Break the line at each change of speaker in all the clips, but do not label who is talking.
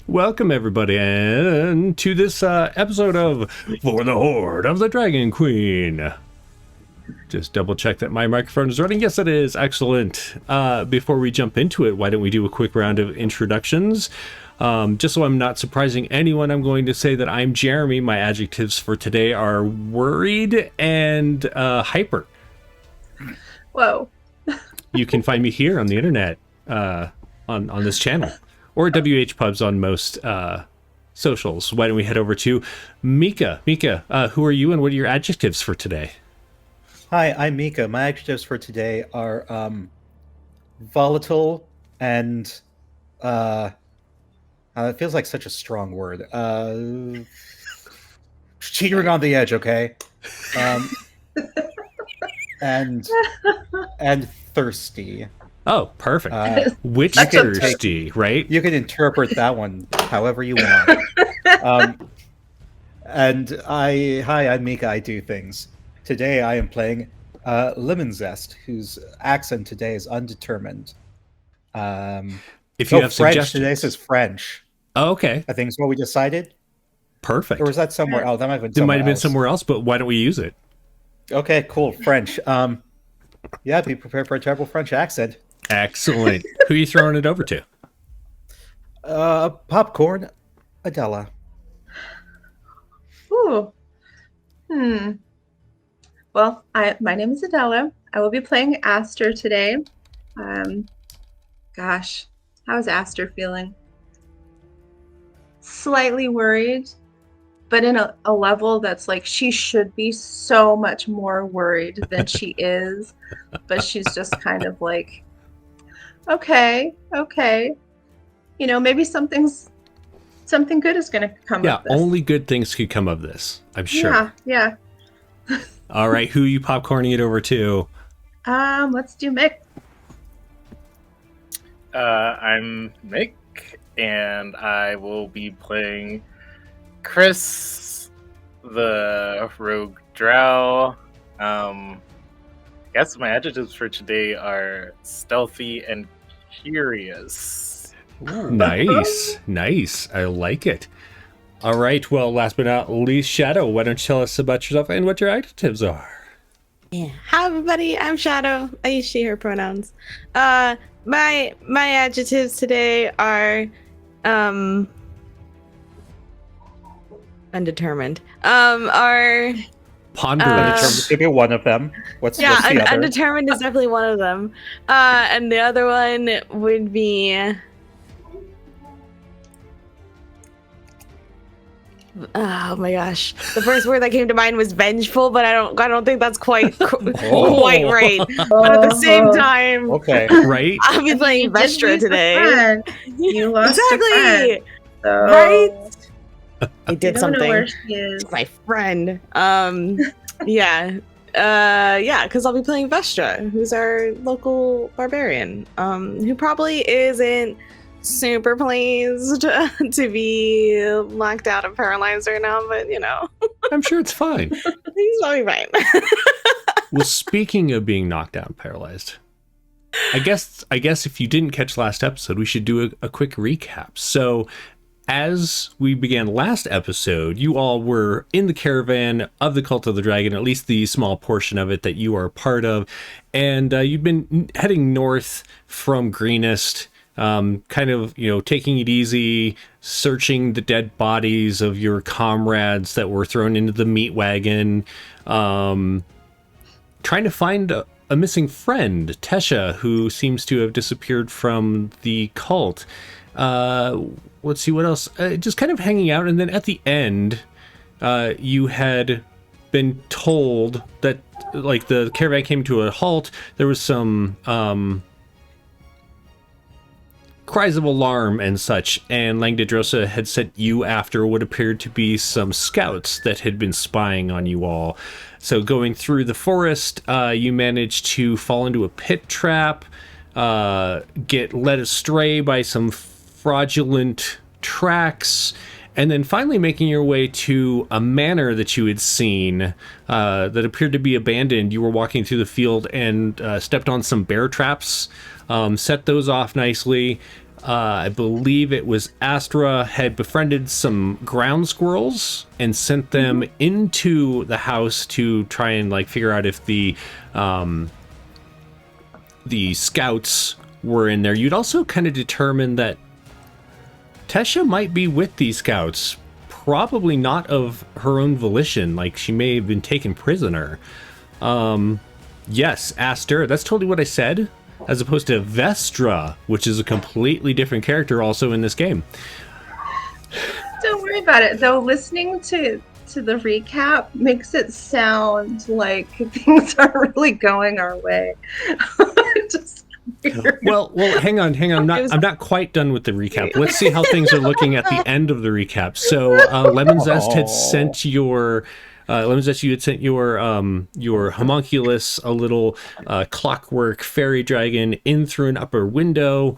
Welcome everybody and to this episode of For the Hoard of the Dragon Queen. Just double check that my microphone is running. Yes, it is. Excellent. Before we jump into it, why don't we do a quick round of introductions? Just so I'm not surprising anyone, I'm going to say that I'm Jeremy. My adjectives for today are worried and hyper.
Whoa.
You can find me here on the internet on this channel. Or WH Pubs on most socials. Why don't we head over to Mika? Mika, who are you and what are your adjectives for today?
Hi, I'm Mika. My adjectives for today are volatile and it feels like such a strong word. Teetering on the edge, okay? And thirsty.
Oh, perfect. Which thirsty, right?
You can interpret that one however you want. I'm Mika. I do things. Today I am playing Lemon Zest, whose accent today is undetermined.
If you have
French
suggestions.
today says French.
Oh, okay.
I think is what we decided.
Perfect.
Or was that somewhere else? That might have been
somewhere else, but why don't we use it?
Okay, cool. French. Yeah, be prepared for a terrible French accent.
Excellent. Who are you throwing it over to?
Popcorn, Adela.
Ooh. Well, my name is Adela. I will be playing Aster today. Gosh, how is Aster feeling? Slightly worried, but in a level that's like she should be so much more worried than she is. But she's just kind of like, okay. You know, maybe something good is going to come of this.
Only good things could come of this, I'm sure.
Yeah.
All right, who are you popcorning it over to?
Let's do Mick.
I'm Mick, and I will be playing Chris, the rogue drow. I guess my adjectives for today are stealthy and curious.
Ooh, nice. I like it. All right, well, last but not least, Shadow, why don't you tell us about yourself and what your adjectives are?
Yeah. Hi everybody, I'm Shadow. I use she, her pronouns. My adjectives today are undetermined. Are
Ponderous.
Undetermined could be one of them. What's the other?
Undetermined is definitely one of them. And the other one would be oh my gosh. The first word that came to mind was vengeful, but I don't think that's quite quite right. But at the same time,
Okay.
Right?
I'll be playing Vestra today.
You lost
Exactly.
a friend. So
Right? I did
I don't know
something.
where she is.
My friend. Because I'll be playing Vestra, who's our local barbarian, who probably isn't super pleased to be locked out and paralyzed right now, but you know.
I'm sure it's fine.
He's probably fine.
Well, speaking of being knocked out and paralyzed, I guess if you didn't catch last episode, we should do a quick recap. So, as we began last episode, you all were in the caravan of the Cult of the Dragon, at least the small portion of it that you are part of, and you've been heading north from Greenest, kind of, taking it easy, searching the dead bodies of your comrades that were thrown into the meat wagon, trying to find a missing friend, Tesha, who seems to have disappeared from the cult. Let's see what else. Just kind of hanging out, and then at the end, you had been told that, like, the caravan came to a halt. There was some cries of alarm and such, and Langdedrosa had sent you after what appeared to be some scouts that had been spying on you all. So going through the forest, you managed to fall into a pit trap, get led astray by some fraudulent tracks, and then finally making your way to a manor that you had seen that appeared to be abandoned. You were walking through the field and stepped on some bear traps, set those off nicely, I believe it was Astra had befriended some ground squirrels and sent them into the house to try and like figure out if the scouts were in there. You'd also kind of determined that Tesha might be with these scouts, probably not of her own volition, like she may have been taken prisoner. Yes, Aster, that's totally what I said, as opposed to Vestra, which is a completely different character also in this game.
Don't worry about it, though. Listening to the recap makes it sound like things aren't really going our way. Just weird.
Well, hang on. I'm not quite done with the recap. Let's see how things are looking at the end of the recap. So, Lemon Zest had sent your you had sent your homunculus, a little clockwork fairy dragon, in through an upper window,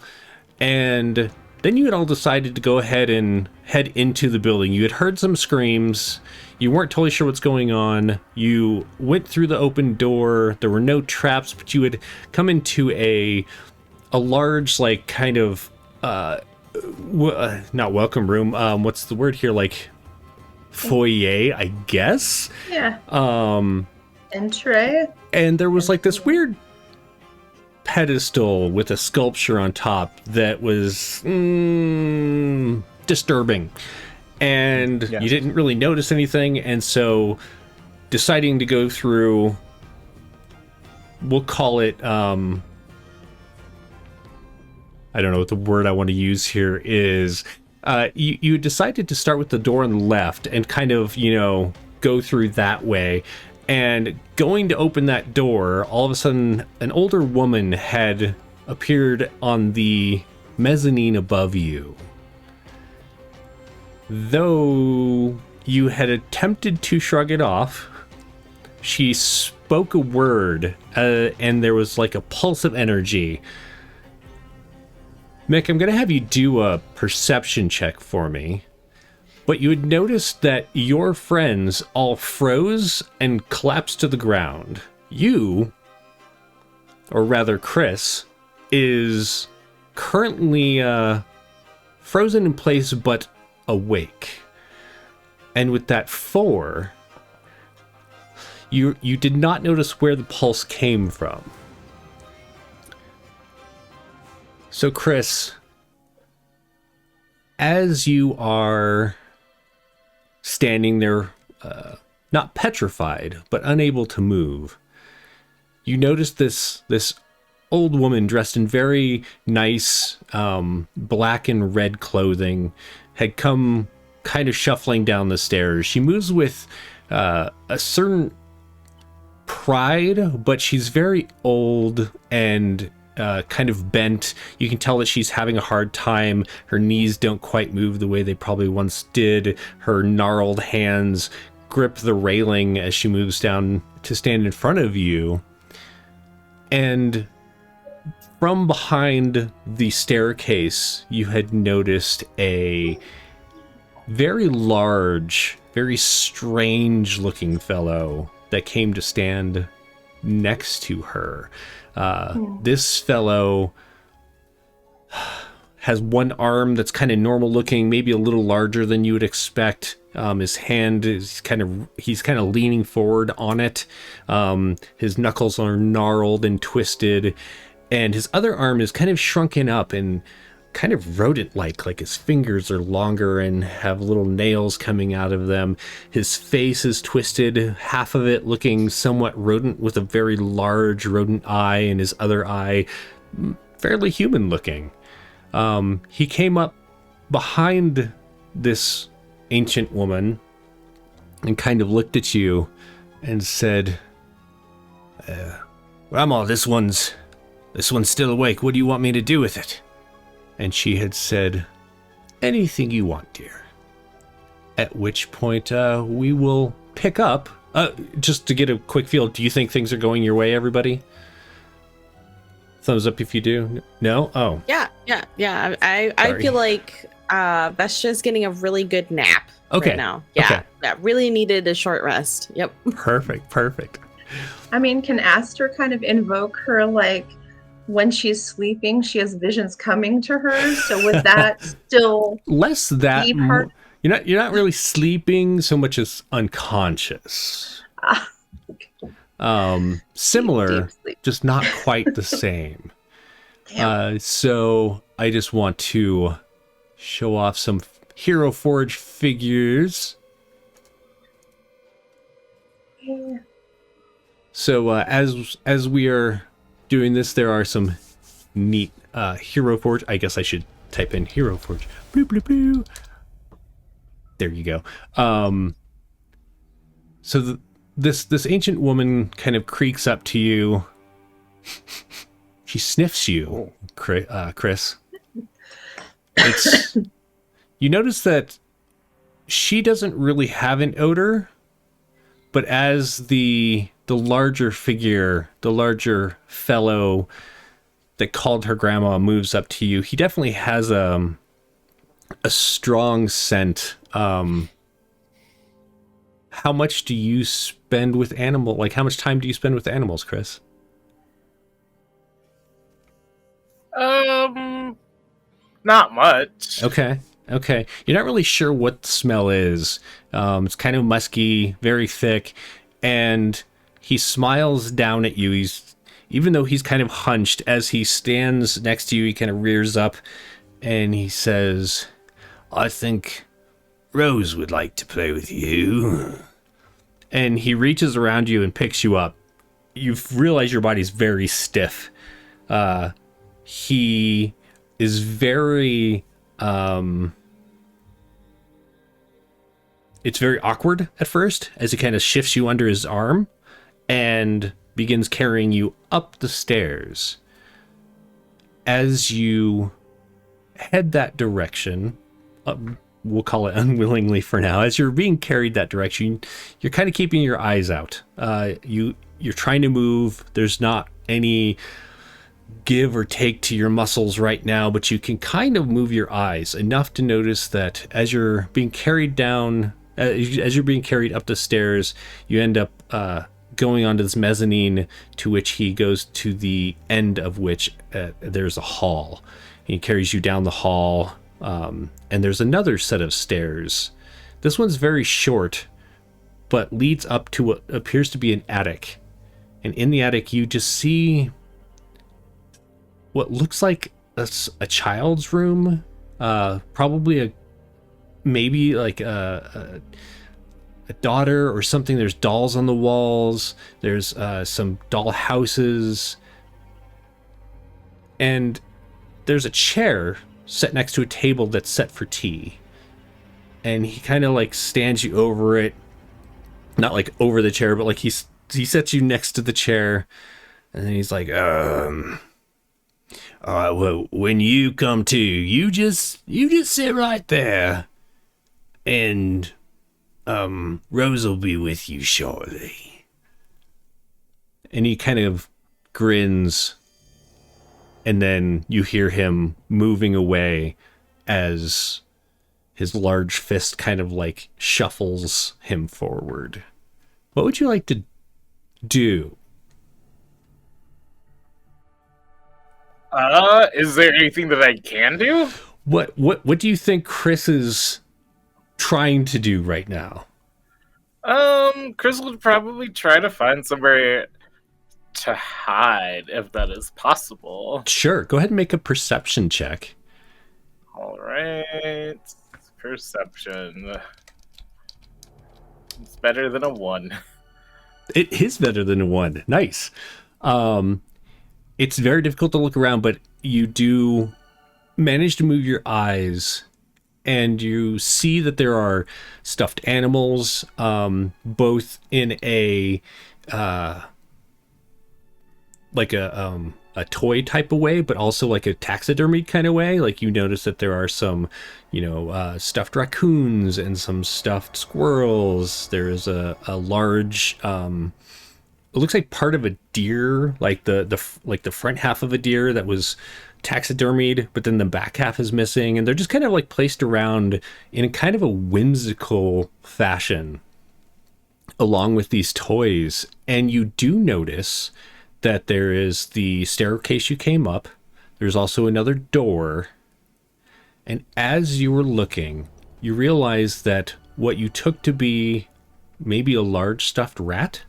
and then you had all decided to go ahead and head into the building. You had heard some screams. You weren't totally sure what's going on. You went through the open door. There were no traps, but you had come into a large, like, kind of not welcome room. What's the word here? Like, foyer, I guess.
Yeah.
Entree. And there was like this weird pedestal with a sculpture on top that was disturbing, and you didn't really notice anything, and so deciding to go through, we'll call it I don't know what the word I want to use here is. You decided to start with the door on the left and kind of, go through that way. And going to open that door, all of a sudden, an older woman had appeared on the mezzanine above you. Though you had attempted to shrug it off, she spoke a word, and there was like a pulse of energy. Mick, I'm going to have you do a perception check for me. But you had noticed that your friends all froze and collapsed to the ground. You, or rather Chris, is currently frozen in place but awake. And with that 4, you did not notice where the pulse came from. So, Chris, as you are standing there, not petrified, but unable to move, you notice this old woman dressed in very nice black and red clothing had come kind of shuffling down the stairs. She moves with a certain pride, but she's very old and kind of bent. You can tell that she's having a hard time. Her knees don't quite move the way they probably once did. Her gnarled hands grip the railing as she moves down to stand in front of you. And from behind the staircase, you had noticed a very large, very strange looking fellow that came to stand next to her. This fellow has one arm that's kind of normal looking, maybe a little larger than you would expect. His hand is he's kind of leaning forward on it. His knuckles are gnarled and twisted, and his other arm is kind of shrunken up and kind of rodent-like his fingers are longer and have little nails coming out of them. His face is twisted, half of it looking somewhat rodent with a very large rodent eye, and his other eye fairly human looking. He came up behind this ancient woman and kind of looked at you and said, Ramo, this one's still awake. What do you want me to do with it? And she had said, anything you want, dear. At which point we will pick up. Just to get a quick feel, do you think things are going your way, everybody? Thumbs up if you do. No? Oh.
Yeah. I feel like Vestra's getting a really good nap right now. Yeah.
Okay.
Yeah, really needed a short rest. Yep.
Perfect.
I mean, can Aster kind of invoke her, when she's sleeping, she has visions coming to her. So would that still
Less that
be part?
you're not really sleeping so much as unconscious. Similar,
Deep sleep.
just not quite the same.
Damn.
So I just want to show off some Hero Forge figures.
Yeah.
So as we are doing this, there are some neat Hero Forge. I guess I should type in Hero Forge. Blue, blue, blue. There you go. So this ancient woman kind of creaks up to you. She sniffs you, Chris. It's you notice that she doesn't really have an odor, but as the larger figure, the larger fellow that called her grandma moves up to you, he definitely has a strong scent. How much do you spend with animal? Like, how much time do you spend with animals, Chris?
Not much.
Okay. You're not really sure what the smell is. It's kind of musky, very thick, and he smiles down at you. Even though he's kind of hunched, as he stands next to you, he kind of rears up, and he says, "I think Rose would like to play with you." And he reaches around you and picks you up. You realize your body's very stiff. He is very... it's very awkward at first as he kind of shifts you under his arm and begins carrying you up the stairs. As you head that direction, we'll call it unwillingly for now, as you're being carried that direction, you're kind of keeping your eyes out. You're trying to move. There's not any give or take to your muscles right now, but you can kind of move your eyes enough to notice that as you're being carried down, as you're being carried up the stairs, you end up going onto this mezzanine, to which he goes to the end of which there's a hall. He carries you down the hall, and there's another set of stairs. This one's very short, but leads up to what appears to be an attic. And in the attic, you just see what looks like a child's room, probably maybe like a daughter or something. There's dolls on the walls. There's some doll houses, and there's a chair set next to a table that's set for tea. And he kind of like stands you over it, not like over the chair, but like he sets you next to the chair, and then he's like, all right, well, when you come to, you just sit right there, and Rose will be with you shortly. And he kind of grins, and then you hear him moving away as his large fist kind of like shuffles him forward. What would you like to do?
Is there anything that I can do?
What do you think Chris is trying to do right now?
Chris would probably try to find somewhere to hide, if that is possible.
Sure, go ahead and make a perception check.
All right, perception. It's better than a 1.
It is better than a 1. Nice. It's very difficult to look around, but you do manage to move your eyes, and you see that there are stuffed animals, both in a toy type of way, but also like a taxidermy kind of way. Like, you notice that there are some, stuffed raccoons and some stuffed squirrels. There is a large, it looks like part of a deer, like the front half of a deer that was taxidermied, but then the back half is missing, and they're just kind of like placed around in kind of a whimsical fashion along with these toys. And you do notice that there is the staircase you came up. There's also another door. And as you were looking, you realize that what you took to be maybe a large stuffed rat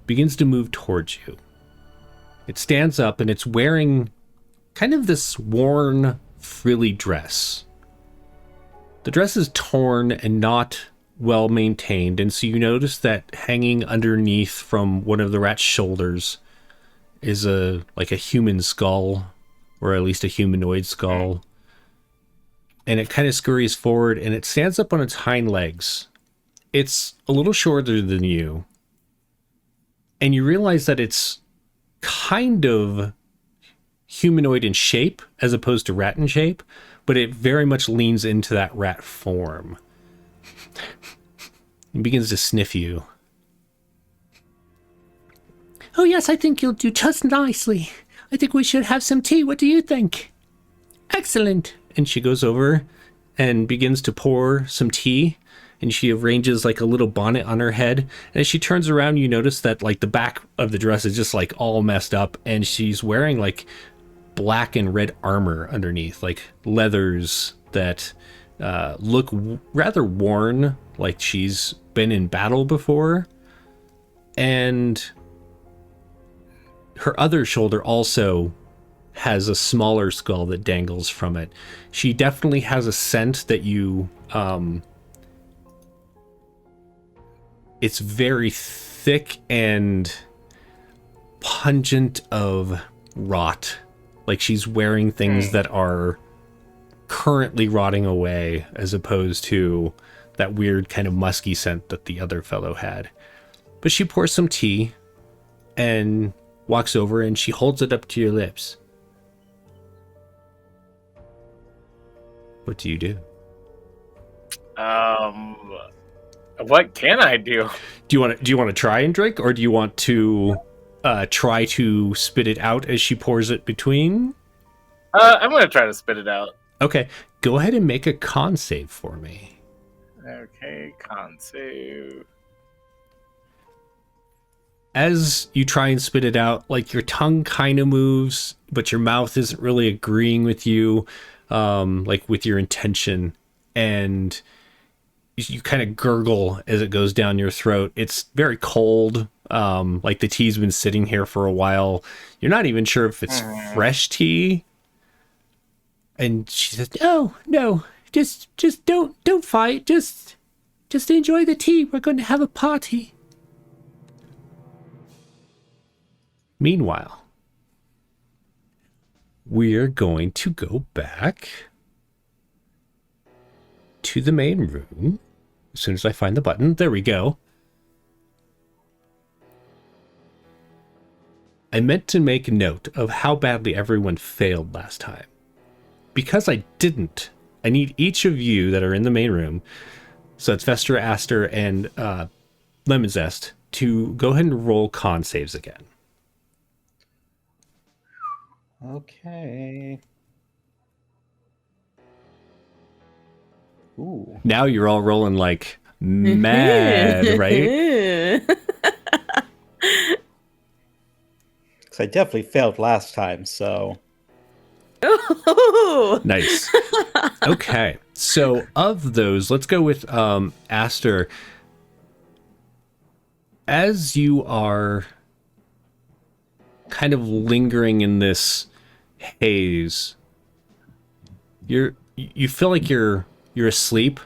begins to move towards you. It stands up and it's wearing kind of this worn, frilly dress. The dress is torn and not well maintained, and so you notice that hanging underneath from one of the rat's shoulders is a human skull, or at least a humanoid skull. And it kind of scurries forward and it stands up on its hind legs. It's a little shorter than you. And you realize that it's kind of humanoid in shape as opposed to rat in shape, but it very much leans into that rat form. It begins to sniff you. Oh yes, I think you'll do just nicely. I think we should have some tea. What do you think? Excellent. And she goes over and begins to pour some tea, and she arranges like a little bonnet on her head. And as she turns around, you notice that like the back of the dress is just like all messed up, and she's wearing like black and red armor underneath, like leathers that look rather worn, like she's been in battle before. And her other shoulder also has a smaller skull that dangles from it. She definitely has a scent that you it's very thick and pungent of rot. Like she's wearing things that are currently rotting away, as opposed to that weird kind of musky scent that the other fellow had. But she pours some tea and walks over and she holds it up to your lips. What do you do?
What can I do?
Do you want to try and drink, or do you want to try to spit it out as she pours it between?
I'm gonna try to spit it out.
Okay, go ahead and make a con save for me.
Okay, con save.
As you try and spit it out, like your tongue kind of moves, but your mouth isn't really agreeing with you, like with your intention, and you kind of gurgle as it goes down your throat. It's very cold. Like the tea's been sitting here for a while. You're not even sure if it's fresh tea. And she says, no, just don't fight. Just enjoy the tea. We're going to have a party. Meanwhile, we're going to go back to the main room. As soon as I find the button, there we go. I meant to make a note of how badly everyone failed last time. Because I didn't, I need each of you that are in the main room, so it's Vestra, Aster, and Lemon Zest, to go ahead and roll con saves again.
Okay. Ooh.
Now you're all rolling like mad, right?
Because I definitely failed last time, so...
Nice. Okay, so of those, let's go with Aster. As you are kind of lingering in this haze, you feel like you're asleep,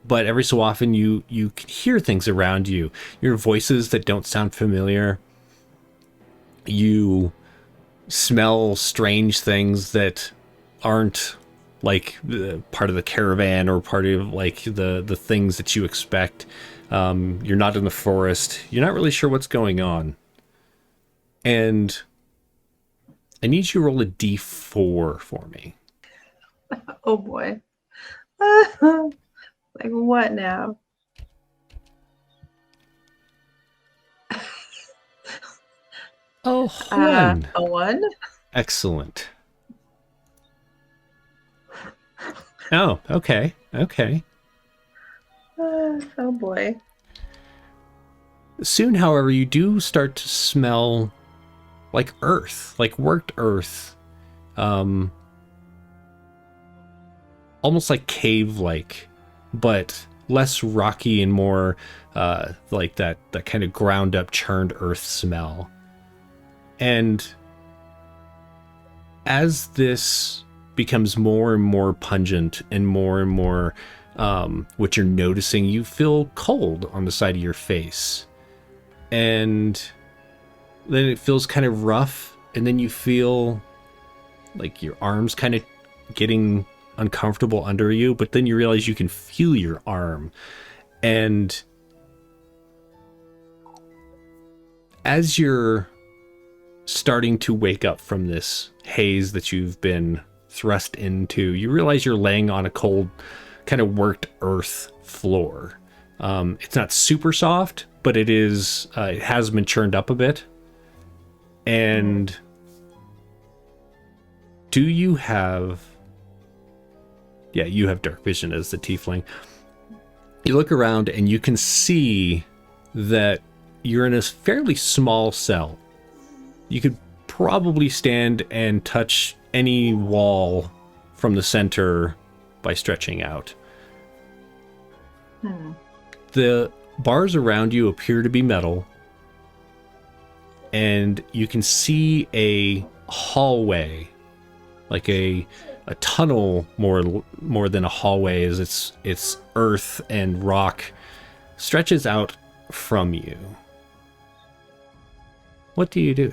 but every so often you can hear things around you. Your voices that don't sound familiar. You smell strange things that aren't like part of the caravan or part of like the things that you expect. You're not in the forest. You're not really sure what's going on. And I need you to roll a d4 for me.
Oh boy. Like what now?
Oh, one.
A 1?
Excellent. Oh, okay. Okay.
Oh boy.
Soon, however, you do start to smell like earth, like worked earth, almost like cave-like, but less rocky and more like that kind of ground up churned earth smell. And as this becomes more and more pungent and more what you're noticing, you feel cold on the side of your face, and then it feels kind of rough, and then you feel like your arms kind of getting uncomfortable under you, but then you realize you can feel your arm. And as you're starting to wake up from this haze that you've been thrust into, you realize you're laying on a cold, kind of worked earth floor. It's not super soft, but it is. It has been churned up a bit. And do you have... Yeah, you have dark vision as the tiefling. You look around and you can see that you're in a fairly small cell. You could probably stand and touch any wall from the center by stretching out. The bars around you appear to be metal, and you can see a hallway, like a tunnel more than a hallway, as it's earth and rock stretches out from you. What do you do?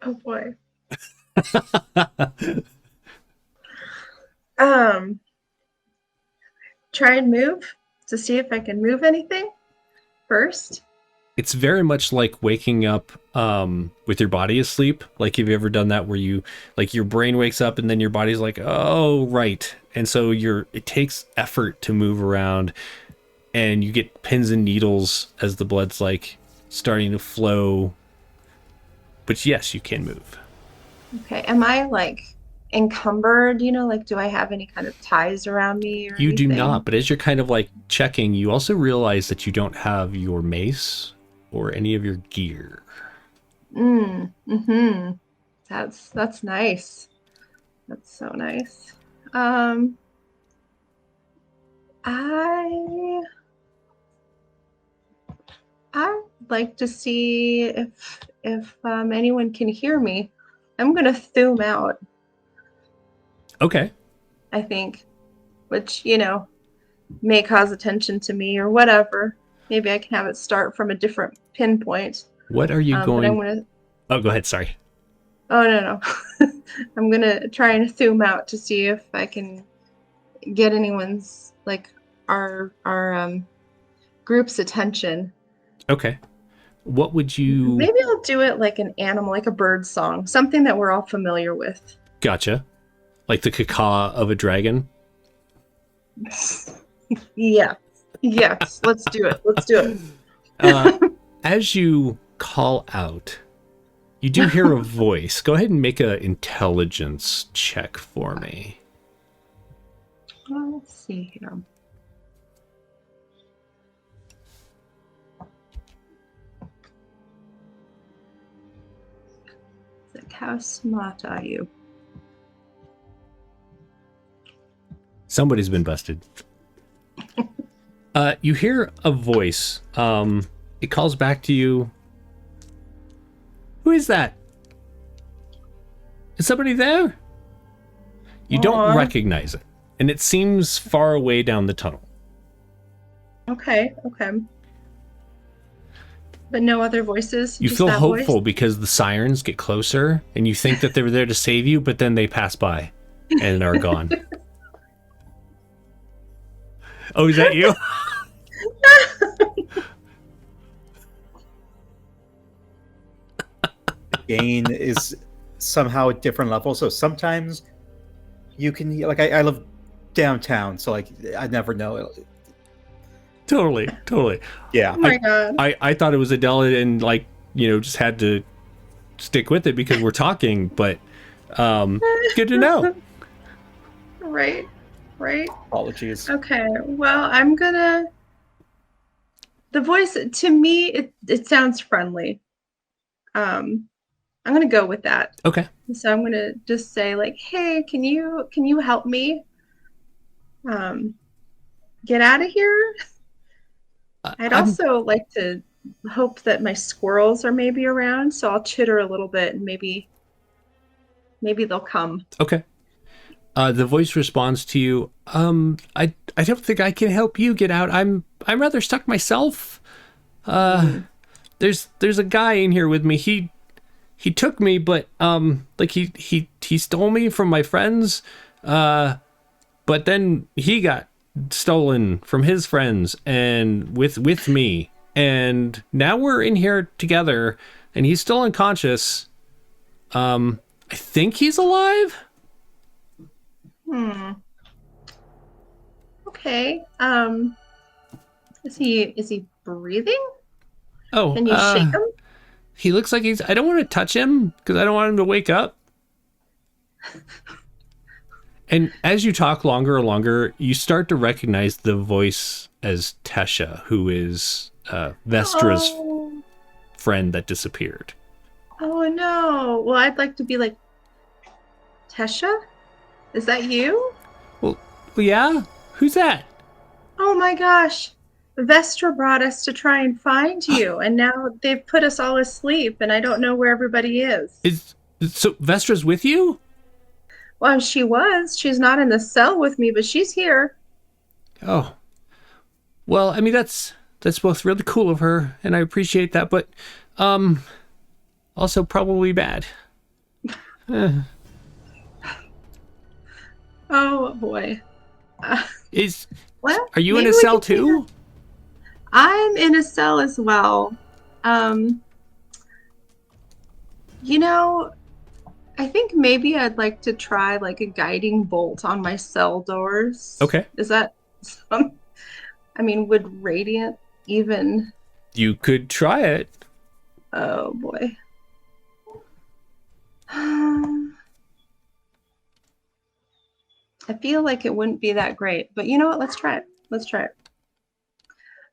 Oh boy. Try and move to see if I can move anything first.
It's very much like waking up with your body asleep. Like, have you ever done that where you, like, your brain wakes up and then your body's like, oh, right. And so it takes effort to move around, and you get pins and needles as the blood's like starting to flow. But yes, you can move.
Okay. Am I like encumbered? Like, do I have any kind of ties around me? Or
You do
anything?
not, but as you're kind of like checking, you also realize that you don't have your mace or any of your gear.
That's nice. That's so nice. I'd like to see if anyone can hear me. I'm gonna zoom out,
Okay.
I think, which may cause attention to me or whatever. Maybe I can have it start from a different pinpoint.
What are you
But
going...
I'm gonna...
Oh, go ahead. Sorry.
Oh, no. I'm gonna try and zoom out to see if I can get anyone's, like, our group's attention.
Okay. What would you...
Maybe I'll do it like an animal, like a bird song, something that we're all familiar with.
Gotcha. Like the caca of a dragon?
Yes, let's do it.
As you call out, you do hear a voice. Go ahead and make an intelligence check for me.
Let's see here. Like, how smart are you?
Somebody's been busted. You hear a voice. It calls back to you. Who is that? Is somebody there? You don't recognize it, and it seems far away down the tunnel.
Okay. But no other voices?
You
Just
feel
that
hopeful
voice?
because the sirens get closer, and you think that they're there to save you, but then they pass by and are gone. Oh, is that you?
Gain is somehow a different level. So sometimes you can, like, I live downtown, so like I never know.
Totally.
Yeah.
Oh my god.
I thought it was Adela and just had to stick with it because we're talking, but it's good to know.
Right. right?
Apologies.
Okay. Well, the voice to me it sounds friendly. I'm gonna go with that.
Okay.
So I'm gonna just say like, hey, can you help me get out of here? I'd
I'm
also like to hope that my squirrels are maybe around, so I'll chitter a little bit and maybe they'll come.
okay. The voice responds to you. I don't think I can help you get out. I'm rather stuck myself. There's a guy in here with me. He took me, but like he stole me from my friends. But then he got stolen from his friends and with me. And now we're in here together, and he's still unconscious. I think he's alive.
Okay. Is he breathing?
Oh,
Can you shake him?
he looks like I don't want to touch him because I don't want him to wake up. And as you talk longer and longer, you start to recognize the voice as Tesha, who is Vestra's
Oh,
friend that disappeared.
oh no. Well, I'd like to be like, Tesha? Is that you?
Well, yeah? Who's that?
Oh my gosh. Vestra brought us to try and find you, and now they've put us all asleep, and I don't know where everybody is.
So Vestra's with you?
Well, she was. She's not in the cell with me, but she's here.
Oh. Well, I mean that's both really cool of her, and I appreciate that, but also probably bad.
Oh boy. Well,
Are you in
maybe
a
we
cell
can figure-
too?
I'm in a cell as well. You know, I think maybe I'd like to try like a guiding bolt on my cell doors.
Okay.
Is that I mean, would Radiant even...
You could try it.
Oh boy. I feel like it wouldn't be that great, but you know what? Let's try it. Let's try it.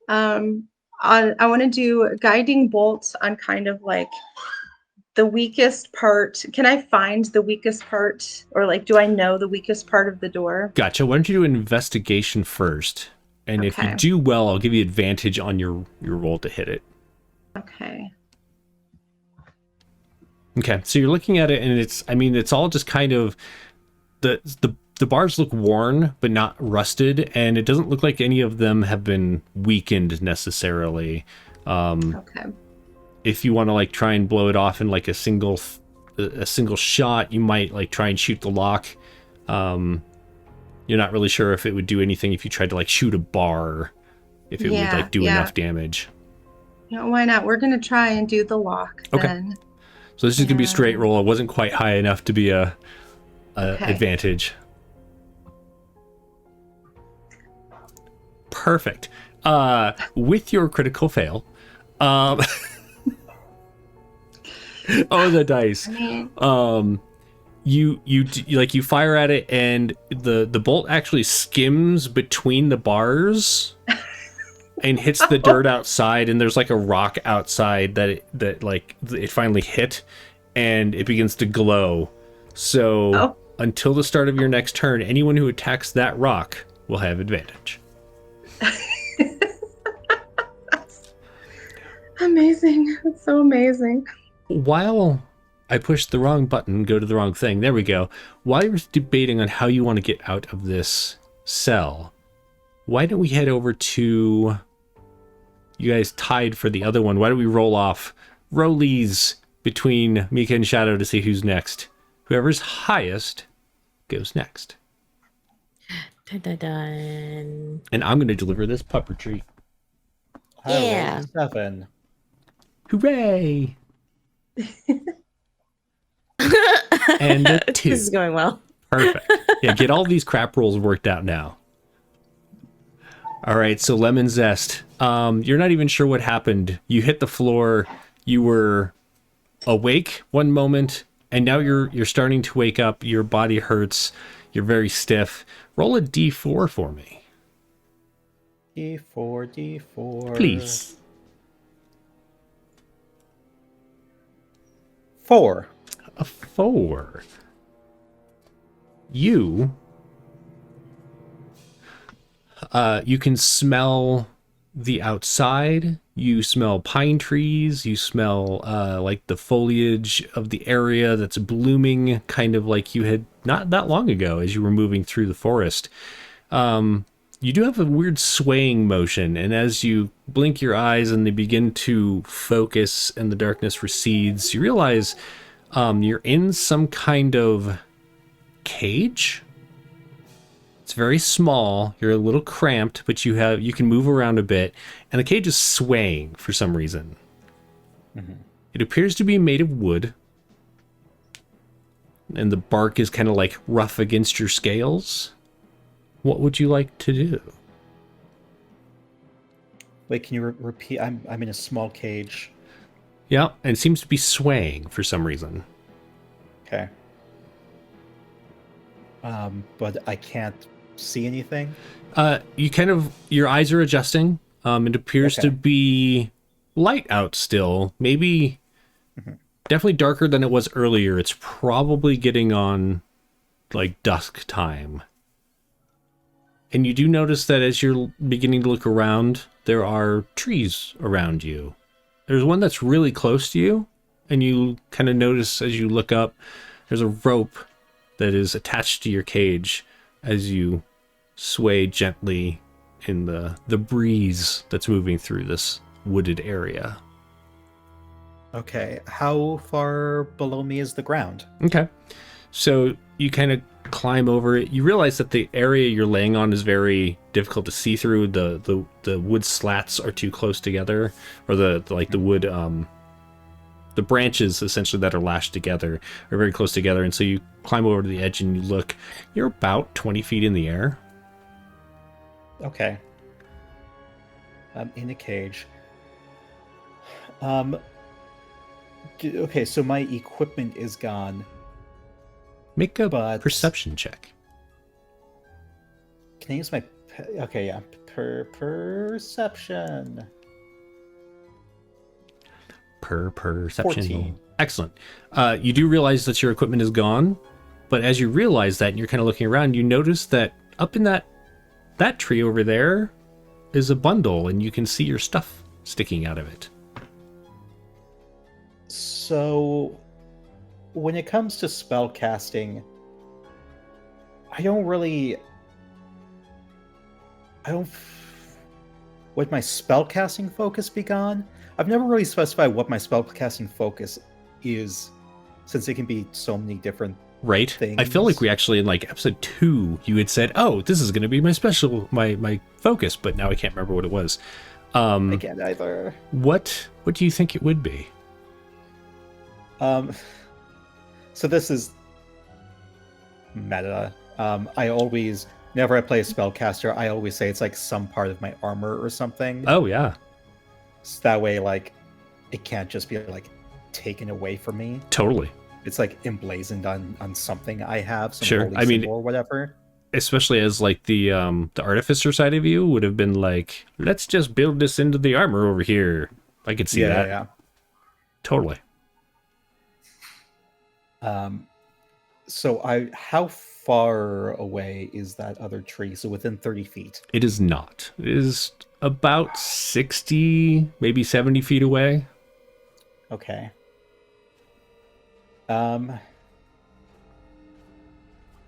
I want to do guiding bolts on kind of like the weakest part. Can I find the weakest part, or like, do I know the weakest part of the door?
Gotcha. Why don't you do an investigation first? And if you
Okay.
do well, I'll give you advantage on your roll to hit it.
Okay.
Okay. So you're looking at it, and it's all just kind of the bars look worn but not rusted, and it doesn't look like any of them have been weakened necessarily.
Okay.
If you want to like try and blow it off in like a single shot, you might like try and shoot the lock. You're not really sure if it would do anything if you tried to like shoot a bar, if it would like do enough damage.
No, why not? We're gonna try and do the lock
Okay.
then.
So this is gonna be a straight roll. It wasn't quite high enough to be a
Okay.
advantage. Perfect. With your critical fail, oh, the dice.
I mean,
You fire at it, and the bolt actually skims between the bars and hits the dirt outside, and there's like a rock outside that it finally hit, and it begins to glow. So until the start of your next turn, anyone who attacks that rock will have advantage.
amazing. It's so amazing.
While I pushed the wrong button, go to the wrong thing. There we go. While you're debating on how you want to get out of this cell, why don't we head over to... You guys tied for the other one. Why don't we roll off rollies between Mika and Shadow to see who's next? Whoever's highest goes next.
Dun, dun, dun.
And I'm going to deliver this puppetry.
Yeah.
7.
Hooray! And a 2.
This is going well.
Perfect. Yeah, get all these crap rolls worked out now. All right, so lemon zest. You're not even sure what happened. You hit the floor. You were awake one moment, and now you're starting to wake up. Your body hurts. You're very stiff. Roll a d4 for me.
D4.
Please.
4.
A 4. You can smell the outside. You smell pine trees. You smell like the foliage of the area that's blooming, kind of like you had not that long ago as you were moving through the forest. You do have a weird swaying motion, and as you blink your eyes and they begin to focus and the darkness recedes, you realize you're in some kind of cage. It's very small. You're a little cramped, but you can move around a bit, and the cage is swaying for some reason. Mm-hmm. It appears to be made of wood, and the bark is kind of like rough against your scales. What would you like to do?
Wait, can you repeat? I'm in a small cage.
Yeah, and it seems to be swaying for some reason.
Okay. But I can't see anything.
Your eyes are adjusting. It appears to be light out still. Maybe definitely darker than it was earlier. It's probably getting on like dusk time. And you do notice that as you're beginning to look around, there are trees around you. There's one that's really close to you, and you kind of notice as you look up, there's a rope that is attached to your cage as you sway gently in the breeze that's moving through this wooded area.
Okay, how far below me is the ground?
Okay, so you kind of climb over it. You realize that the area you're laying on is very difficult to see through. The wood slats are too close together, or the wood the branches essentially that are lashed together are very close together, and so you climb over to the edge and you look. You're about 20 feet in the air.
Okay. I'm in a cage. Okay, so my equipment is gone.
Make a perception check.
Can I use my... Okay, yeah. Perception.
Perception.
14.
Excellent. You do realize that your equipment is gone, but as you realize that and you're kind of looking around, you notice that up in that tree over there is a bundle, and you can see your stuff sticking out of it.
So, when it comes to spell casting, would my spell casting focus be gone? I've never really specified what my spell casting focus is, since it can be so many different things.
I feel like we actually, in like episode 2, you had said, "Oh, this is going to be my my focus," but now I can't remember what it was.
I can't either.
What do you think it would be?
So this is meta. Whenever I play a spellcaster, I always say it's like some part of my armor or something.
Oh yeah.
So that way, like, it can't just be like taken away from me.
Totally.
It's like emblazoned on something I have. Some
sure.
holy symbol or whatever.
Especially as like the artificer side of you would have been like, let's just build this into the armor over here. I could see that.
Yeah.
Totally.
So how far away is that other tree? So within 30 feet?
It is not. It is about 60, maybe 70 feet away.
Okay.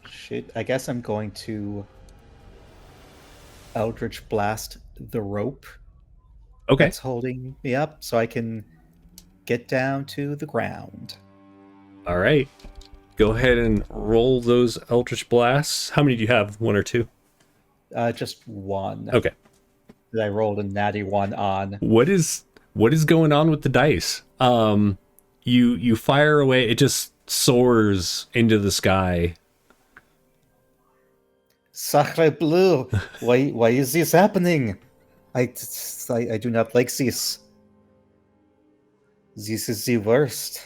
Shit, I guess I'm going to Eldritch Blast the rope.
Okay.
That's holding me up so I can get down to the ground.
All right. Go ahead and roll those Eldritch Blasts. How many do you have? 1 or 2?
Just 1.
Okay.
That I rolled a natty 1 on.
What is going on with the dice? You fire away, it just soars into the sky.
Sacre bleu! Why is this happening? I do not like this. This is the worst.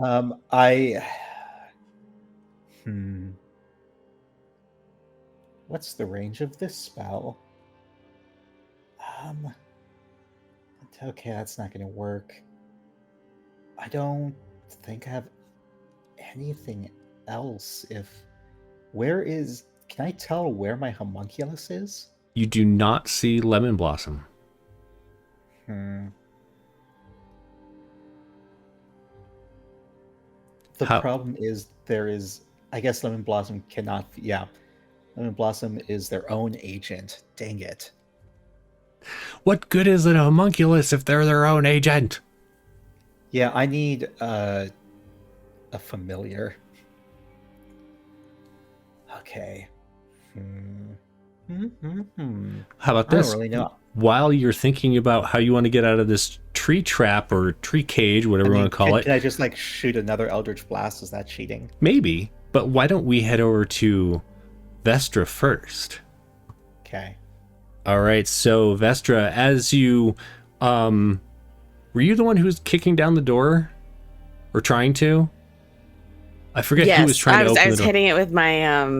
I. What's the range of this spell? Okay, that's not going to work. I don't think I have anything else. Can I tell where my homunculus is?
You do not see Lemon Blossom.
The
How-
problem is I guess Lemon Blossom cannot. Yeah, Lemon Blossom is their own agent. Dang it.
What good is it a homunculus if they're their own agent?
Yeah, I need a familiar. Okay.
How about
I don't
this?
really know.
While you're thinking about how you want to get out of this tree trap or tree cage, whatever you want to call it.
Can I just shoot another Eldritch Blast? Is that cheating?
Maybe, but why don't we head over to Vestra first?
Okay.
All right, so Vestra, as you, were you the one who was kicking down the door, or trying to? I forget who was trying to open the door.
I was hitting it with my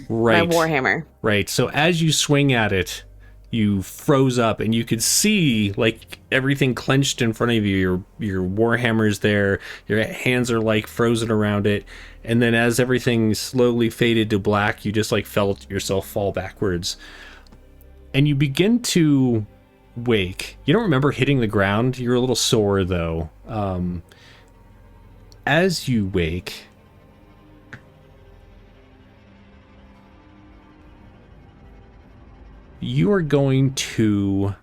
my warhammer.
Right. So as you swing at it, you froze up, and you could see everything clenched in front of you. Your warhammer's there. Your hands are frozen around it, and then as everything slowly faded to black, you just felt yourself fall backwards. And you begin to wake. You don't remember hitting the ground. You're a little sore, though. As you wake, you are going to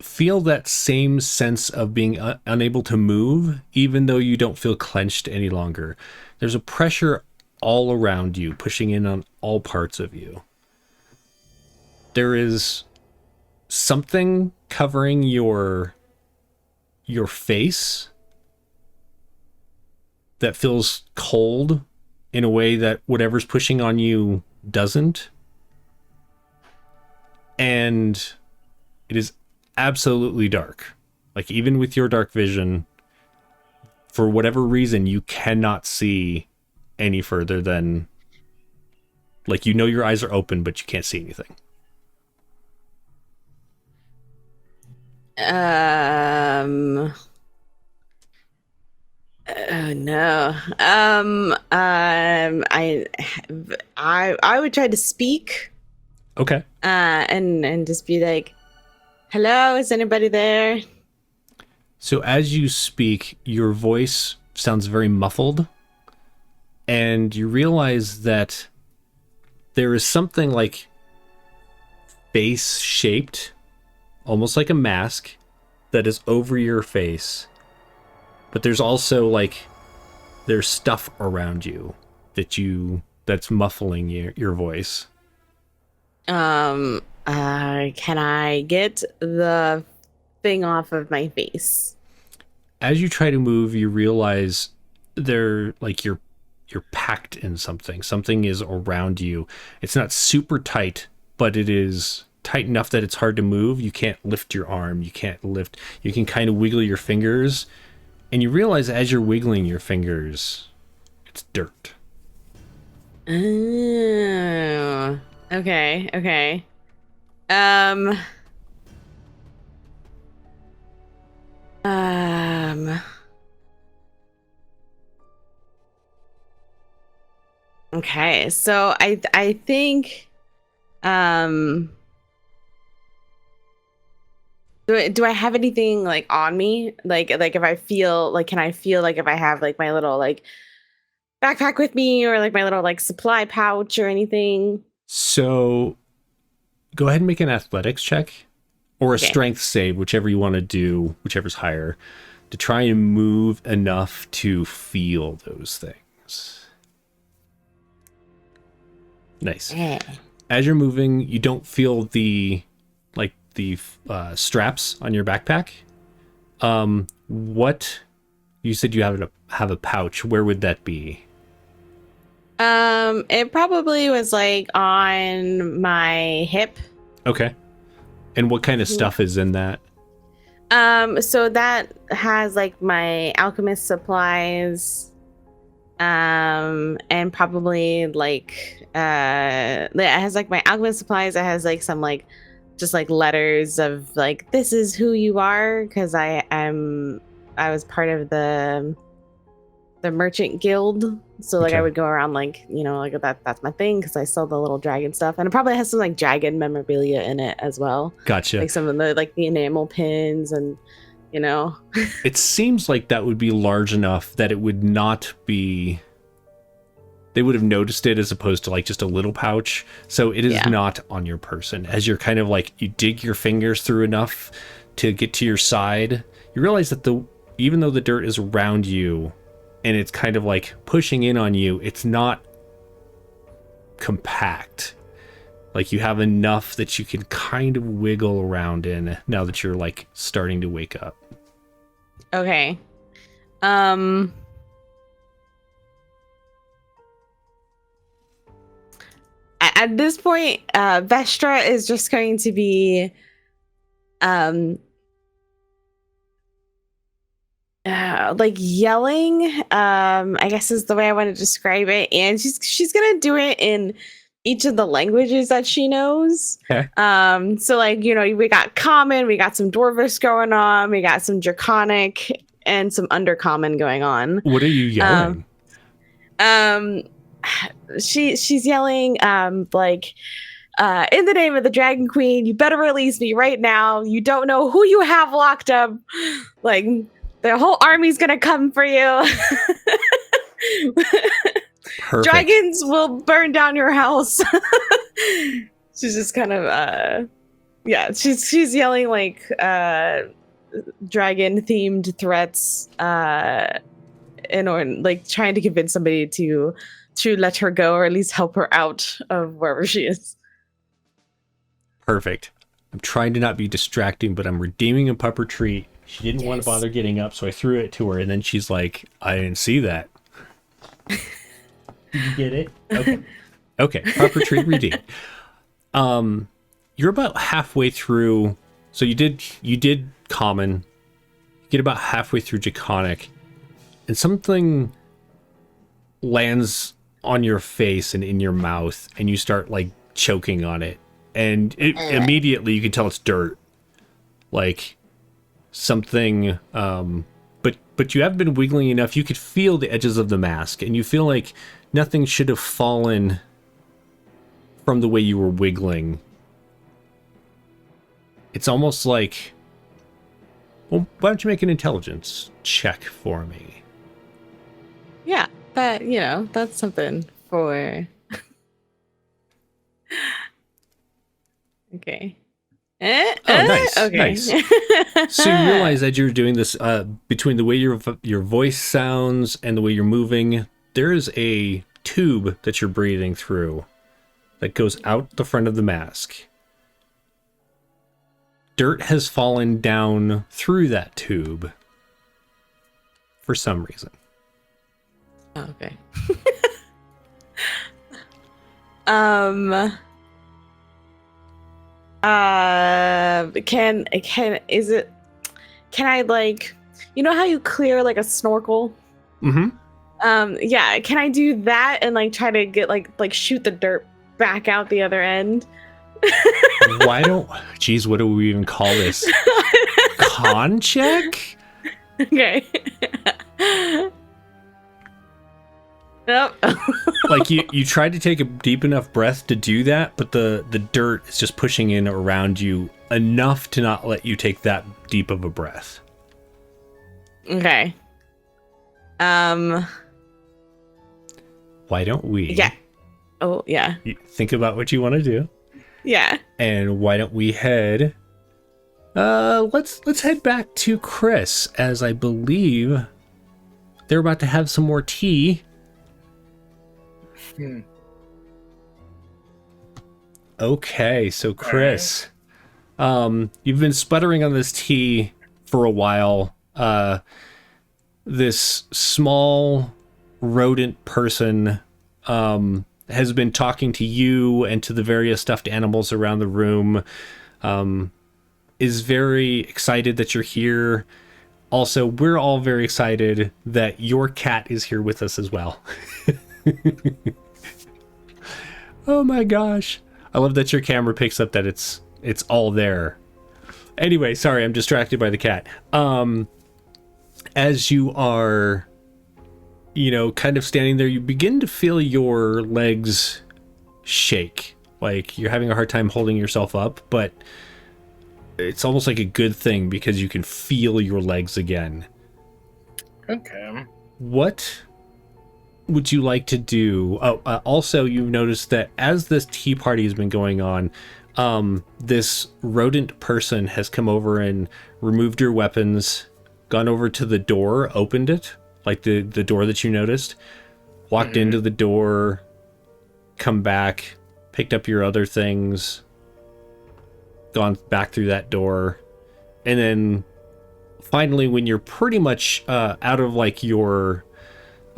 feel that same sense of being unable to move, even though you don't feel clenched any longer. There's a pressure all around you, pushing in on all parts of you. There is something covering your face that feels cold in a way that whatever's pushing on you doesn't. And it is absolutely dark. Even with your dark vision, for whatever reason, you cannot see any further than your eyes are open, but you can't see anything.
Oh no. I would try to speak.
Okay.
And just be like, "Hello, is anybody there?"
So as you speak, your voice sounds very muffled, and you realize that there is something face shaped, almost like a mask, that is over your face. But there's also there's stuff around you that's muffling your voice.
Can I get the thing off of my face?
As you try to move, you realize you're packed in something. Something is around you. It's not super tight, but it is tight enough that it's hard to move. You can't lift your arm. You can kind of wiggle your fingers. And you realize as you're wiggling your fingers, it's dirt.
Oh, okay. Okay, so I think do I have anything on me? If I feel can I feel if I have my little backpack with me, or my little supply pouch or anything?
So go ahead and make an athletics check or a
Okay.
strength save, whichever you want to do, whichever's higher, to try and move enough to feel those things. Nice. As you're moving, you don't feel the straps on your backpack. What you said you have a pouch. Where would that be?
It probably was on my hip.
Okay. And what kind of stuff is in that?
So that has like my alchemist supplies, and probably like it has like my alchemist supplies. It has like some like just like letters of like, this is who you are, because I was part of the merchant guild, so like
Okay.
I would go around like, you know, like that's my thing, because I sell the little dragon stuff, and it probably has some like dragon memorabilia in it as well.
Gotcha.
Like some of the like the enamel pins, and you know.
It seems like that would be large enough that it would not be, they would have noticed it, as opposed to like just a little pouch. So it is not on your person. As you're kind of like, you dig your fingers through enough to get to your side, you realize that even though the dirt is around you and it's kind of like pushing in on you, it's not compact. Like you have enough that you can kind of wiggle around in now that you're like starting to wake up.
Okay. At this point, Vestra is just going to be like yelling, I guess is the way I want to describe it, and she's gonna do it in each of the languages that she knows.
Okay.
So like, you know, we got common, we got some dwarvish going on, we got some draconic, and some undercommon going on.
What are you yelling?
She's yelling like, in the name of the Dragon Queen, you better release me right now. You don't know who you have locked up. Like, the whole army's gonna come for you.
Perfect.
Dragons will burn down your house. She's just kind of she's yelling like dragon themed threats in order, like trying to convince somebody to let her go, or at least help her out of wherever she is.
Perfect. I'm trying to not be distracting, but I'm redeeming a pupper treat. She didn't want to bother getting up, so I threw it to her, and then she's like, I didn't see that. Did you get it? Okay. Okay, pupper treat redeemed. You're about halfway through, so you did common. You get about halfway through draconic, and something lands on your face and in your mouth, and you start like choking on it, and immediately you can tell it's dirt, like something. But you have been wiggling enough, you could feel the edges of the mask, and you feel like nothing should have fallen from the way you were wiggling. It's almost like, well, why don't you make an intelligence check for me?
Yeah, but you know, that's something for. Okay.
Nice.
Okay.
Nice. So you realize that you're doing this between the way your voice sounds and the way you're moving. There is a tube that you're breathing through that goes out the front of the mask. Dirt has fallen down through that tube for some reason.
Oh, okay. Can I like, you know how you clear like a snorkel?
Mm-hmm.
Yeah, can I do that and like try to get like shoot the dirt back out the other end?
Geez, what do we even call this? Con check?
Okay. Nope.
Like you tried to take a deep enough breath to do that, but the dirt is just pushing in around you enough to not let you take that deep of a breath.
Okay.
Why don't we?
Yeah. Oh, yeah.
Think about what you want to do.
Yeah.
And why don't we head? Let's head back to Chris, as I believe they're about to have some more tea. Okay, so Chris, you've been sputtering on this tea for a while. This small rodent person has been talking to you and to the various stuffed animals around the room. is very excited that you're here. Also, we're all very excited that your cat is here with us as well. Oh my gosh. I love that your camera picks up that it's all there. Anyway, sorry, I'm distracted by the cat. As you are, kind of standing there, you begin to feel your legs shake. Like you're having a hard time holding yourself up, but it's almost like a good thing because you can feel your legs again.
Okay.
What would you like to do? Also, you've noticed that as this tea party has been going on, this rodent person has come over and removed your weapons, gone over to the door, opened it, like the door that you noticed, walked into the door, come back, picked up your other things, gone back through that door, and then finally, when you're pretty much out of like your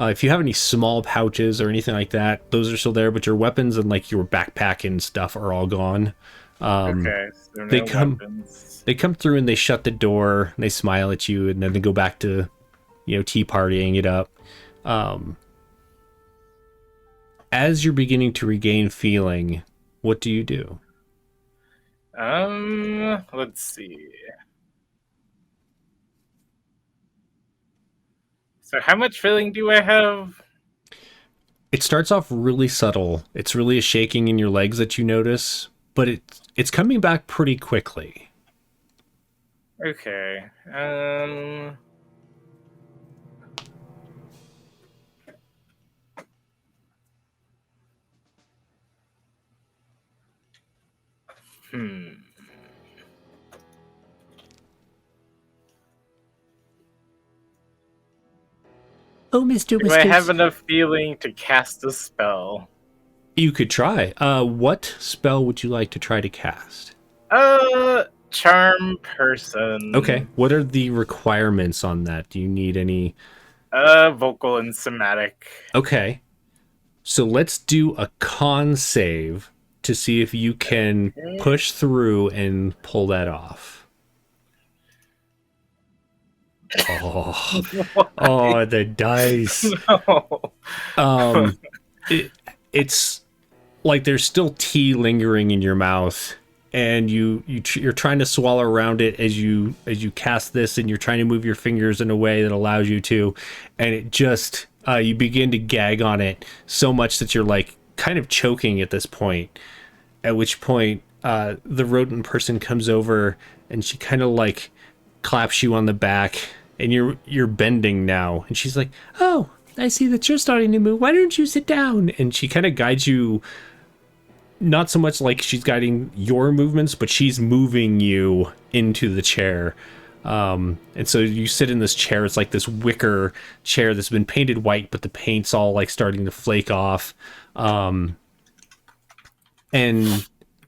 if you have any small pouches or anything like that, those are still there, but your weapons and like your backpack and stuff are all gone.
Okay, so no
they come
weapons.
They come through and they shut the door and they smile at you, and then they go back to tea partying it up. As you're beginning to regain feeling, what do you do?
Let's see. So how much feeling do I have?
It starts off really subtle. It's really a shaking in your legs that you notice, but it's coming back pretty quickly.
Okay.
Oh, Mr.
Do I have enough feeling to cast a spell?
You could try. What spell would you like to try to cast?
Charm person.
Okay. What are the requirements on that? Do you need any?
Vocal and somatic.
Okay. So let's do a con save to see if you can push through and pull that off. Oh, the dice.
No.
It's like there's still tea lingering in your mouth, and you're trying to swallow around it as you cast this, and you're trying to move your fingers in a way that allows you to, and it just you begin to gag on it so much that you're like kind of choking at this point. At which point, the rodent person comes over and she kind of like claps you on the back, and you're bending now, and she's like, "Oh, I see that you're starting to move. Why don't you sit down?" And she kind of guides you, not so much like she's guiding your movements, but she's moving you into the chair. And so you sit in this chair. It's like this wicker chair that's been painted white, but the paint's all like starting to flake off. And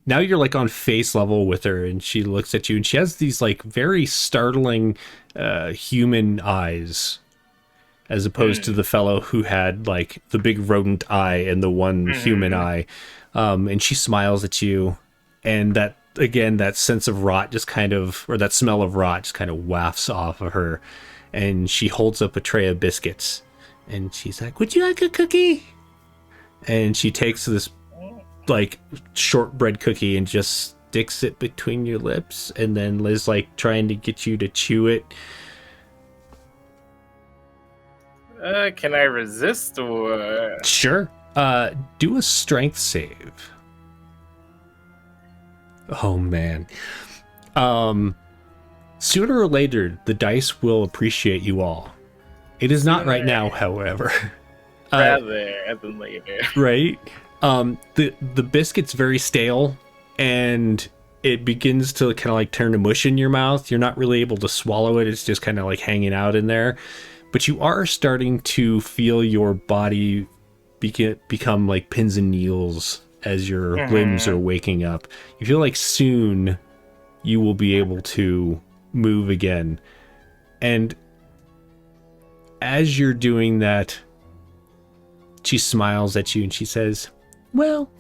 now you're like on face level with her, and she looks at you, and she has these like very startling human eyes, as opposed to the fellow who had like the big rodent eye and the one human eye. And she smiles at you, and that sense of rot just kind of, or that smell of rot just kind of wafts off of her, and she holds up a tray of biscuits, and she's like, "Would you like a cookie?" And she takes this like shortbread cookie and just sticks it between your lips, and then Liz like trying to get you to chew it.
Can I resist or?
Sure. Do a strength save. Oh man. Sooner or later, the dice will appreciate you all. It is not right now, however.
Rather than later.
Right? The biscuit's very stale, and it begins to kind of like turn to mush in your mouth. You're not really able to swallow it. It's just kind of like hanging out in there. But you are starting to feel your body become like pins and needles as your limbs are waking up. You feel like soon you will be able to move again. And as you're doing that, she smiles at you and she says, "Well,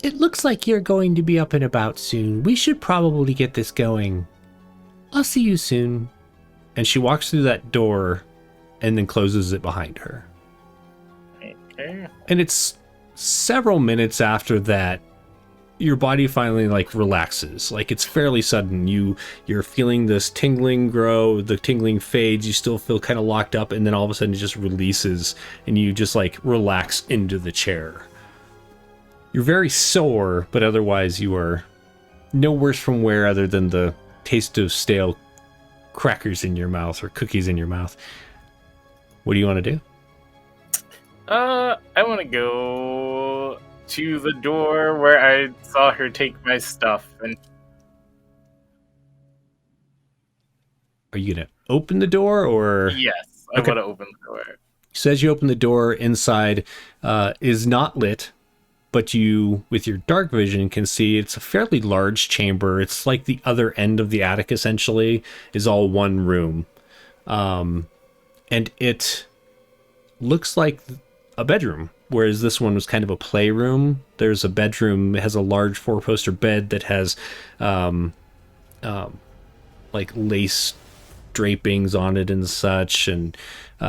It looks like you're going to be up and about soon. We should probably get this going. I'll see you soon. And she walks through that door and then closes it behind her.
Okay.
And it's several minutes after that, your body finally like relaxes. Like it's fairly sudden. You're feeling this tingling grow, the tingling fades, you still feel kind of locked up, and then all of a sudden it just releases and you just like relax into the chair. You're very sore, but otherwise you are no worse from wear other than the taste of stale crackers in your mouth or cookies in your mouth. What do you want to do?
I want to go to the door where I saw her take my stuff. And
Are you going to open the door or?
yes, I
Okay.
want to open the door.
So as you open the door, inside is not lit, but you, with your dark vision, can see it's a fairly large chamber. It's like the other end of the attic, essentially, is all one room. And it looks like a bedroom, whereas this one was kind of a playroom. There's a bedroom, it has a large four-poster bed that has like lace drapings on it and such, and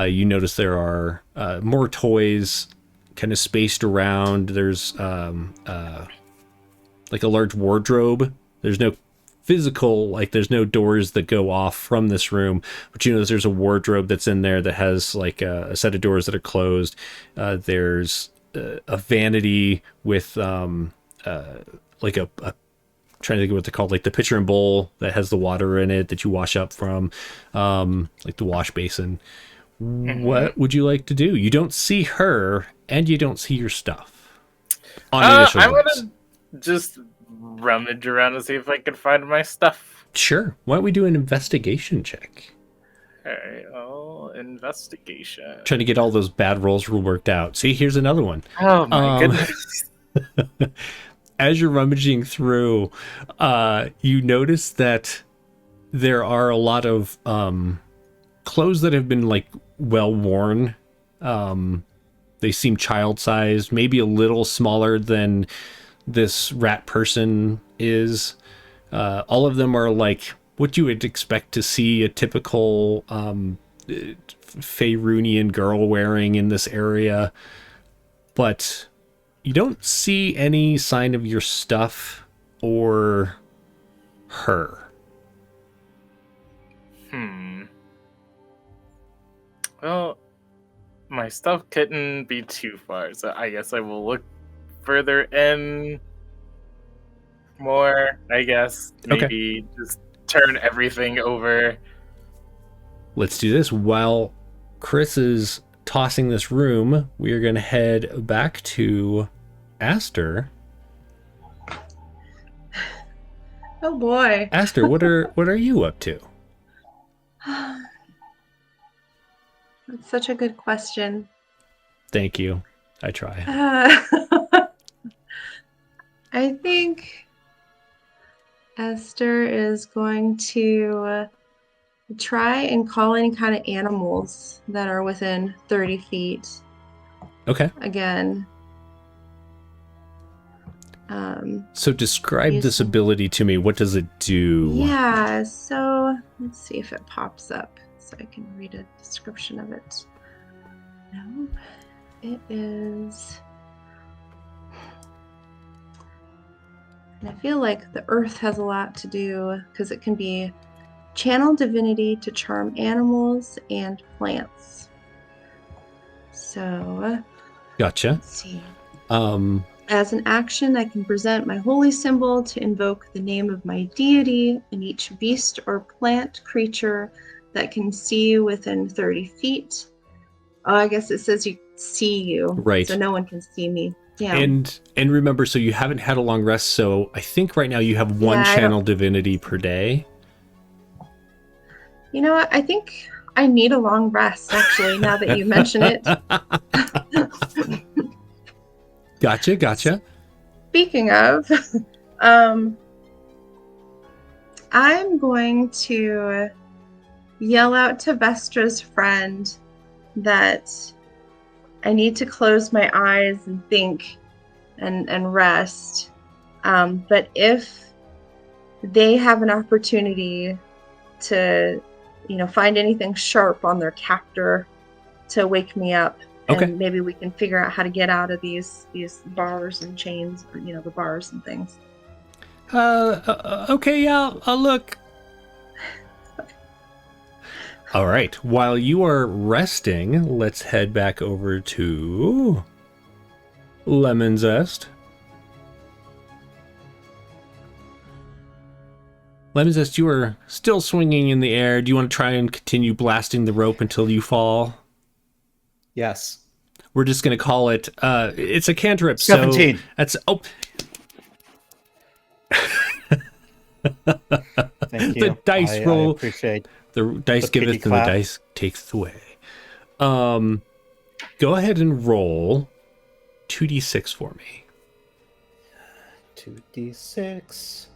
you notice there are more toys kind of spaced around. There's like a large wardrobe. There's no physical, like there's no doors that go off from this room, but you notice there's a wardrobe that's in there that has like a set of doors that are closed. There's a vanity with like a trying to think of what they're called, like the pitcher and bowl that has the water in it that you wash up from, like the wash basin. What would you like to do? You don't see her, and you don't see your stuff. On initial
I
glance.
want to just rummage around to see if I can find my stuff.
Sure. Why don't we do an investigation check?
Alright, investigation.
Trying to get all those bad rolls worked out. See, here's another one.
Oh my goodness.
As you're rummaging through, you notice that there are a lot of clothes that have been like well worn. They seem child-sized, maybe a little smaller than this rat person is. All of them are like what you would expect to see a typical Faerunian girl wearing in this area, but you don't see any sign of your stuff or her.
Well, my stuff couldn't be too far, so I guess I will look further in more, I guess. Maybe just turn everything over.
Let's do this. While Chris is tossing this room, we are going to head back to Aster.
Oh boy.
Aster, what are you up to?
That's such a good question.
Thank you. I try.
I think Esther is going to try and call any kind of animals that are within 30 feet.
Okay.
Again.
So describe this ability to me. What does it do?
Yeah, so let's see if it pops up so I can read a description of it. No, it is... And I feel like the earth has a lot to do because it can be channel divinity to charm animals and plants. So,
Gotcha.
let's see. As an action, I can present my holy symbol to invoke the name of my deity, and each beast or plant creature that can see you within 30 feet. Oh, I guess it says you see you.
Right.
So no one can see me. Yeah.
And remember, so you haven't had a long rest, so I think right now you have one channel divinity per day.
You know what? I think I need a long rest, actually, now that you mention it.
Gotcha.
Speaking of, I'm going to yell out to Vestra's friend that I need to close my eyes and think and rest. But if they have an opportunity to, find anything sharp on their captor to wake me up, and maybe we can figure out how to get out of these bars and chains, or, the bars and things.
Okay, yeah, I'll look. All right, while you are resting, let's head back over to Lemon Zest. Lemon Zest, you are still swinging in the air. Do you want to try and continue blasting the rope until you fall?
Yes.
We're just going to call it, it's a cantrip.
17.
So that's,
Thank you.
The dice roll.
I appreciate
the dice giveth and the dice taketh away. Go ahead and roll 2d6 for me.
2d6.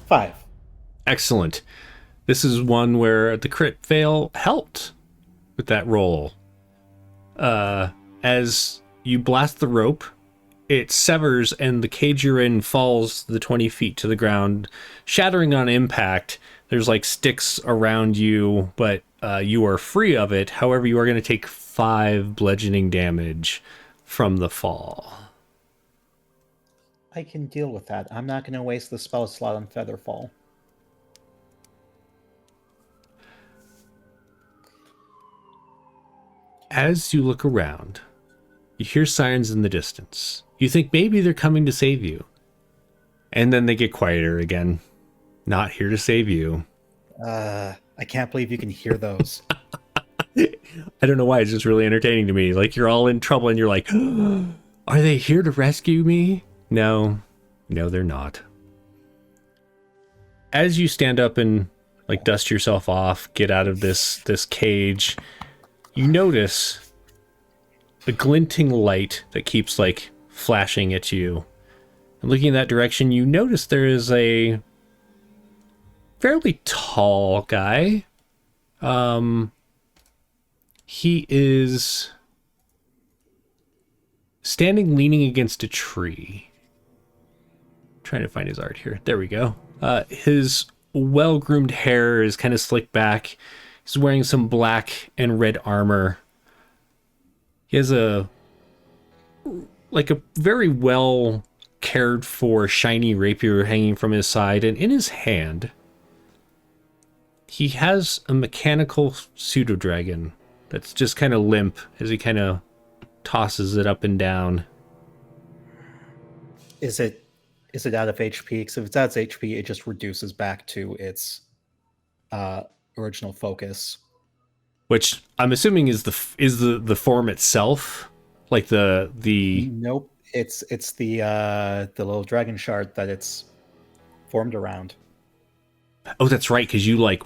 5.
Excellent. This is one where the crit fail helped with that roll. As you blast the rope, it severs and the cage you're in falls the 20 feet to the ground, shattering on impact. There's like sticks around you, but you are free of it. However, you are going to take 5 bludgeoning damage from the fall.
I can deal with that. I'm not going to waste the spell slot on Featherfall.
As you look around, you hear sirens in the distance. You think maybe they're coming to save you. And then they get quieter again. Not here to save you.
I can't believe you can hear those.
I don't know why, it's just really entertaining to me. Like, you're all in trouble and you're like, are they here to rescue me? No, they're not. As you stand up and like dust yourself off, get out of this cage, you notice a glinting light that keeps like flashing at you. And looking in that direction, you notice there is a fairly tall guy. He is standing leaning against a tree. Trying to find his art here. There we go. His well-groomed hair is kind of slicked back. He's wearing some black and red armor. He has a very well cared for shiny rapier hanging from his side, and in his hand he has a mechanical pseudo-dragon that's just kind of limp as he kind of tosses it up and down.
Is it out of HP? Because if it's out of HP, it just reduces back to its original focus.
Which I'm assuming is the form itself, like the.
Nope, it's the little dragon shard that it's formed around.
Oh, that's right, because you like.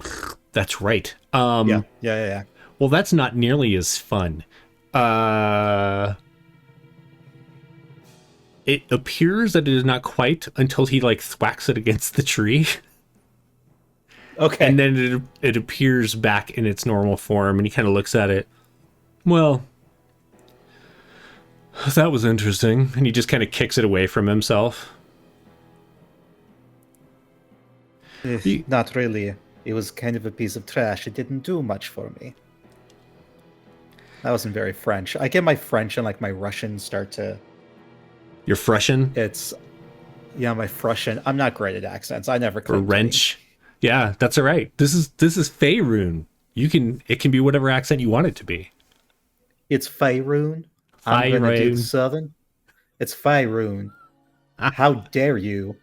That's right.
Yeah.
Well, that's not nearly as fun. It appears that it is not quite until he like thwacks it against the tree.
Okay.
And then it appears back in its normal form, and he kind of looks at it. Well, that was interesting. And he just kind of kicks it away from himself.
Not really. It was kind of a piece of trash. It didn't do much for me. That wasn't very French. I get my French and like my Russian start to...
You're Frushian?
My Frushian. I'm not great at accents. I never could.
Or wrench. Yeah, that's all right. This is Faerun. It can be whatever accent you want it to be.
It's Faerun. I'm gonna do Southern. It's Faerun. How dare you?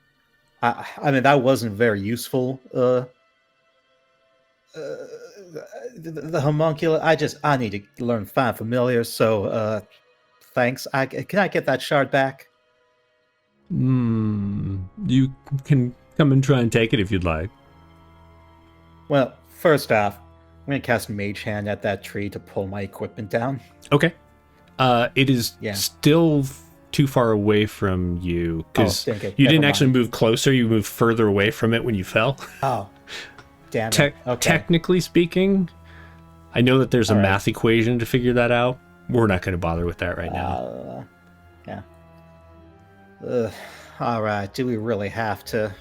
I mean, that wasn't very useful. The homunculus. I need to learn Find Familiar. So, thanks. Can I get that shard back?
You can come and try and take it if you'd like.
Well, first off, I'm going to cast Mage Hand at that tree to pull my equipment down.
Okay. It is still too far away from you, because you didn't actually move closer, you moved further away from it when you fell.
Oh, damn it. Okay.
Technically speaking, I know that there's a
All right.
math equation to figure that out. We're not going to bother with that right now.
Yeah. All right. Do we really have to?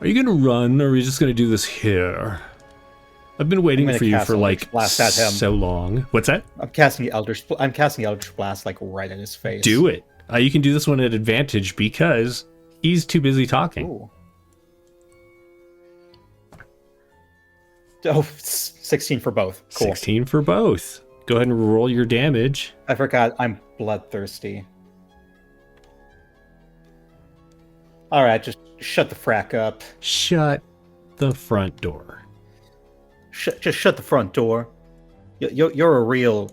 Are you going to run, or are we just going to do this here? I've been waiting
gonna
for you
cast
for
Eldritch
like
Blast at him.
so long. What's that?
I'm casting the Eldritch Blast like right in his face.
Do it. You can do this one at advantage because he's too busy talking.
Ooh. Oh, 16 for both. Cool.
16 for both. Go ahead and roll your damage.
I forgot I'm bloodthirsty. All right, just shut the frack up.
Shut the front door.
Just shut the front door. You're a real.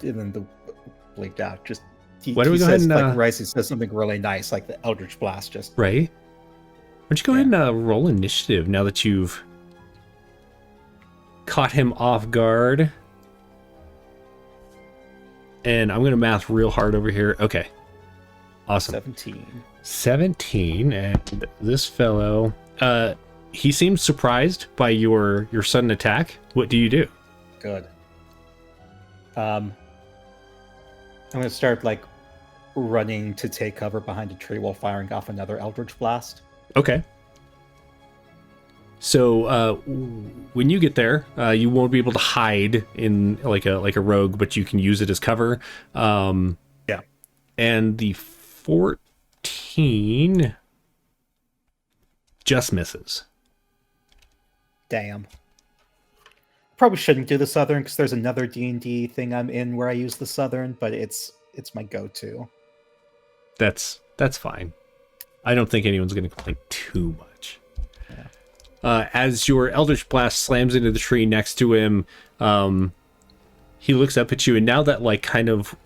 And then the bleeped out. Just
Why don't we go ahead and
like Ricey says something really nice, like the Eldritch Blast. Just
right. Why don't you go ahead and roll initiative now that you've caught him off guard? And I'm gonna math real hard over here. Okay. Awesome. 17, and this fellow, he seems surprised by your sudden attack. What do you do?
Good. I'm gonna start like running to take cover behind a tree while firing off another Eldritch Blast.
Okay. So when you get there, you won't be able to hide in like a rogue, but you can use it as cover.
Yeah.
And the 14 just misses.
Damn. Probably shouldn't do the Southern because there's another D&D thing I'm in where I use the Southern, but it's my go-to.
That's fine. I don't think anyone's going to complain too much.
Yeah.
As your Eldritch Blast slams into the tree next to him, he looks up at you, and now that like kind of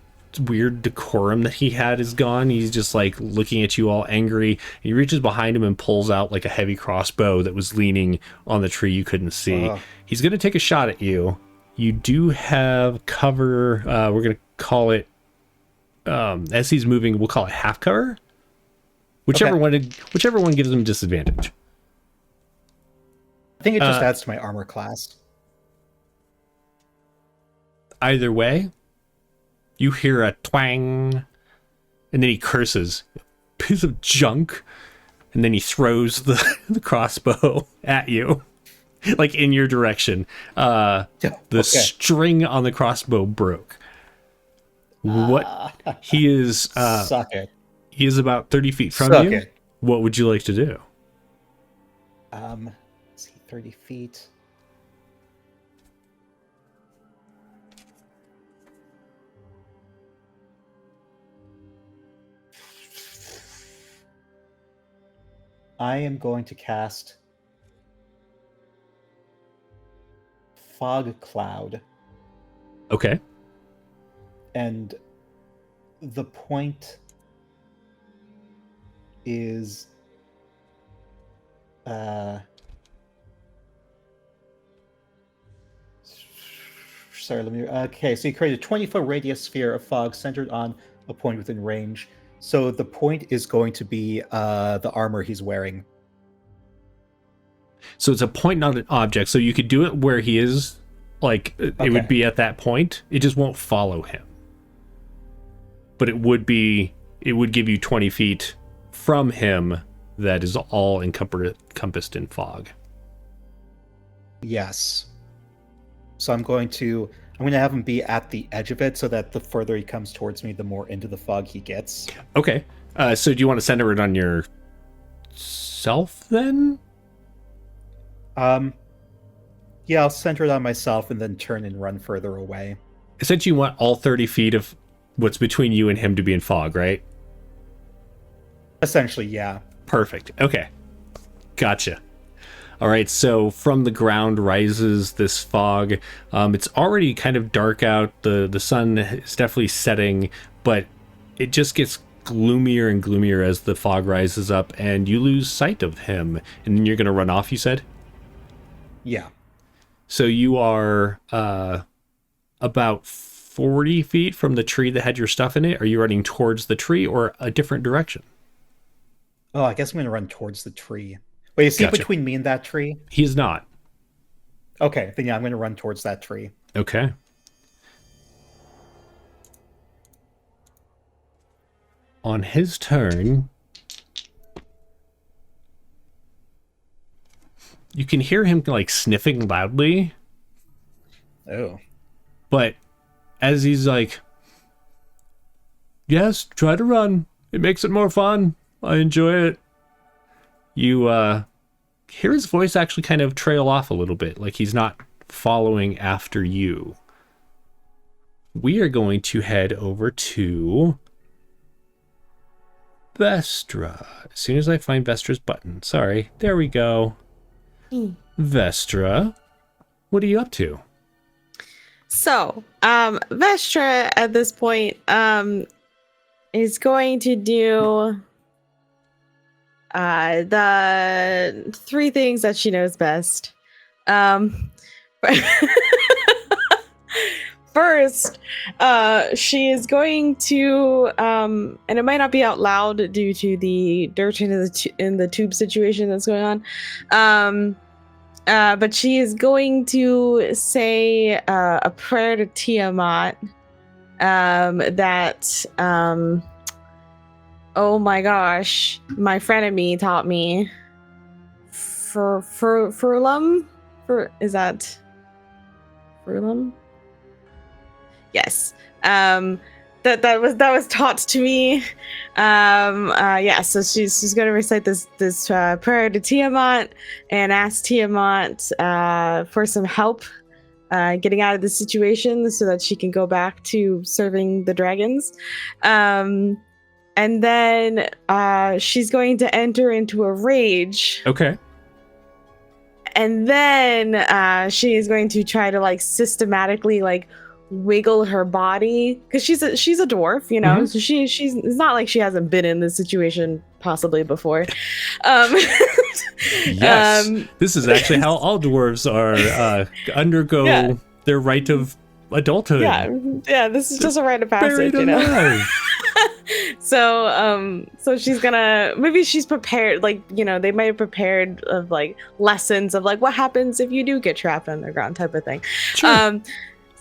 weird decorum that he had is gone. He's just like looking at you all angry, and he reaches behind him and pulls out like a heavy crossbow that was leaning on the tree you couldn't see. He's going to take a shot at you. You do have cover. We're going to call it, as he's moving, we'll call it half cover. Whichever one gives him disadvantage.
I think it just adds to my armor class.
Either way, you hear a twang, and then he curses, piece of junk, and then he throws the crossbow at you, like in your direction. The string on the crossbow broke. What he is?
Suck it.
He is about 30 feet from
Suck
you.
it.
What would you like to do?
Let's see, 30 feet. I am going to cast Fog Cloud.
Okay.
And the point is sorry, let me okay, so you create a 20-foot radius sphere of fog centered on a point within range. So the point is going to be the armor he's wearing.
So it's a point, not an object. So you could do it where he is, like it would be at that point. It just won't follow him. But it would give you 20 feet from him that is all encompassed in fog.
Yes. So I'm going to have him be at the edge of it so that the further he comes towards me, the more into the fog he gets.
Okay. So do you want to center it on yourself then?
Yeah, I'll center it on myself and then turn and run further away.
Essentially, you want all 30 feet of what's between you and him to be in fog, right?
Essentially, yeah.
Perfect. Okay. Gotcha. All right, so from the ground rises this fog. It's already kind of dark out. The sun is definitely setting, but it just gets gloomier and gloomier as the fog rises up, and you lose sight of him. And then you're going to run off, you said?
Yeah.
So you are about 40 feet from the tree that had your stuff in it. Are you running towards the tree or a different direction?
Oh, I guess I'm going to run towards the tree. Wait, is he
Gotcha.
between me and that tree?
He is not.
Okay, then yeah, I'm going to run towards that tree.
Okay. On his turn, you can hear him like sniffing loudly,
Oh.
but as he's like, yes, try to run. It makes it more fun. I enjoy it. You hear his voice actually kind of trail off a little bit, like he's not following after you. We are going to head over to Vestra. As soon as I find Vestra's button. Sorry. There we go. Vestra, what are you up to?
So, Vestra at this point is going to do the 3 things that she knows best. First, she is going to, and it might not be out loud due to the dirt in the tube situation that's going on. But she is going to say a prayer to Tiamat. That oh my gosh, my frenemy taught me. Furlum? Is that Furlum? Yes. That was taught to me. Yeah, so she's gonna recite this prayer to Tiamat and ask Tiamat for some help getting out of the situation so that she can go back to serving the dragons. And then she's going to enter into a rage.
Okay.
And then she is going to try to like systematically like wiggle her body, because she's a dwarf, you know.
Mm-hmm.
So she's it's not like she hasn't been in this situation possibly before.
Yes, this is actually how all dwarves are undergo their rite of adulthood.
Yeah, this is just a rite of passage, you know. So she's gonna, maybe she's prepared, like, you know, they might have prepared of like lessons of like what happens if you do get trapped underground type of thing.
Sure.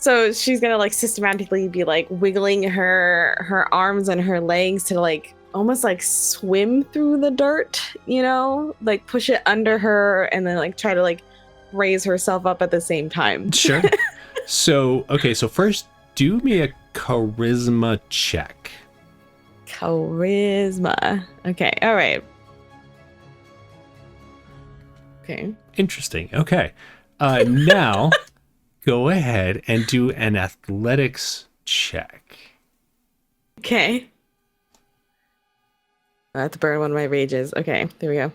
So she's gonna like systematically be like wiggling her arms and her legs to like almost like swim through the dirt, you know, like push it under her and then like try to like raise herself up at the same time.
Sure. So, okay, so first do me a charisma check.
Charisma. Okay, all right. Okay.
Interesting. Okay. Now go ahead and do an athletics check.
Okay. I have to burn one of my rages. Okay, there we go.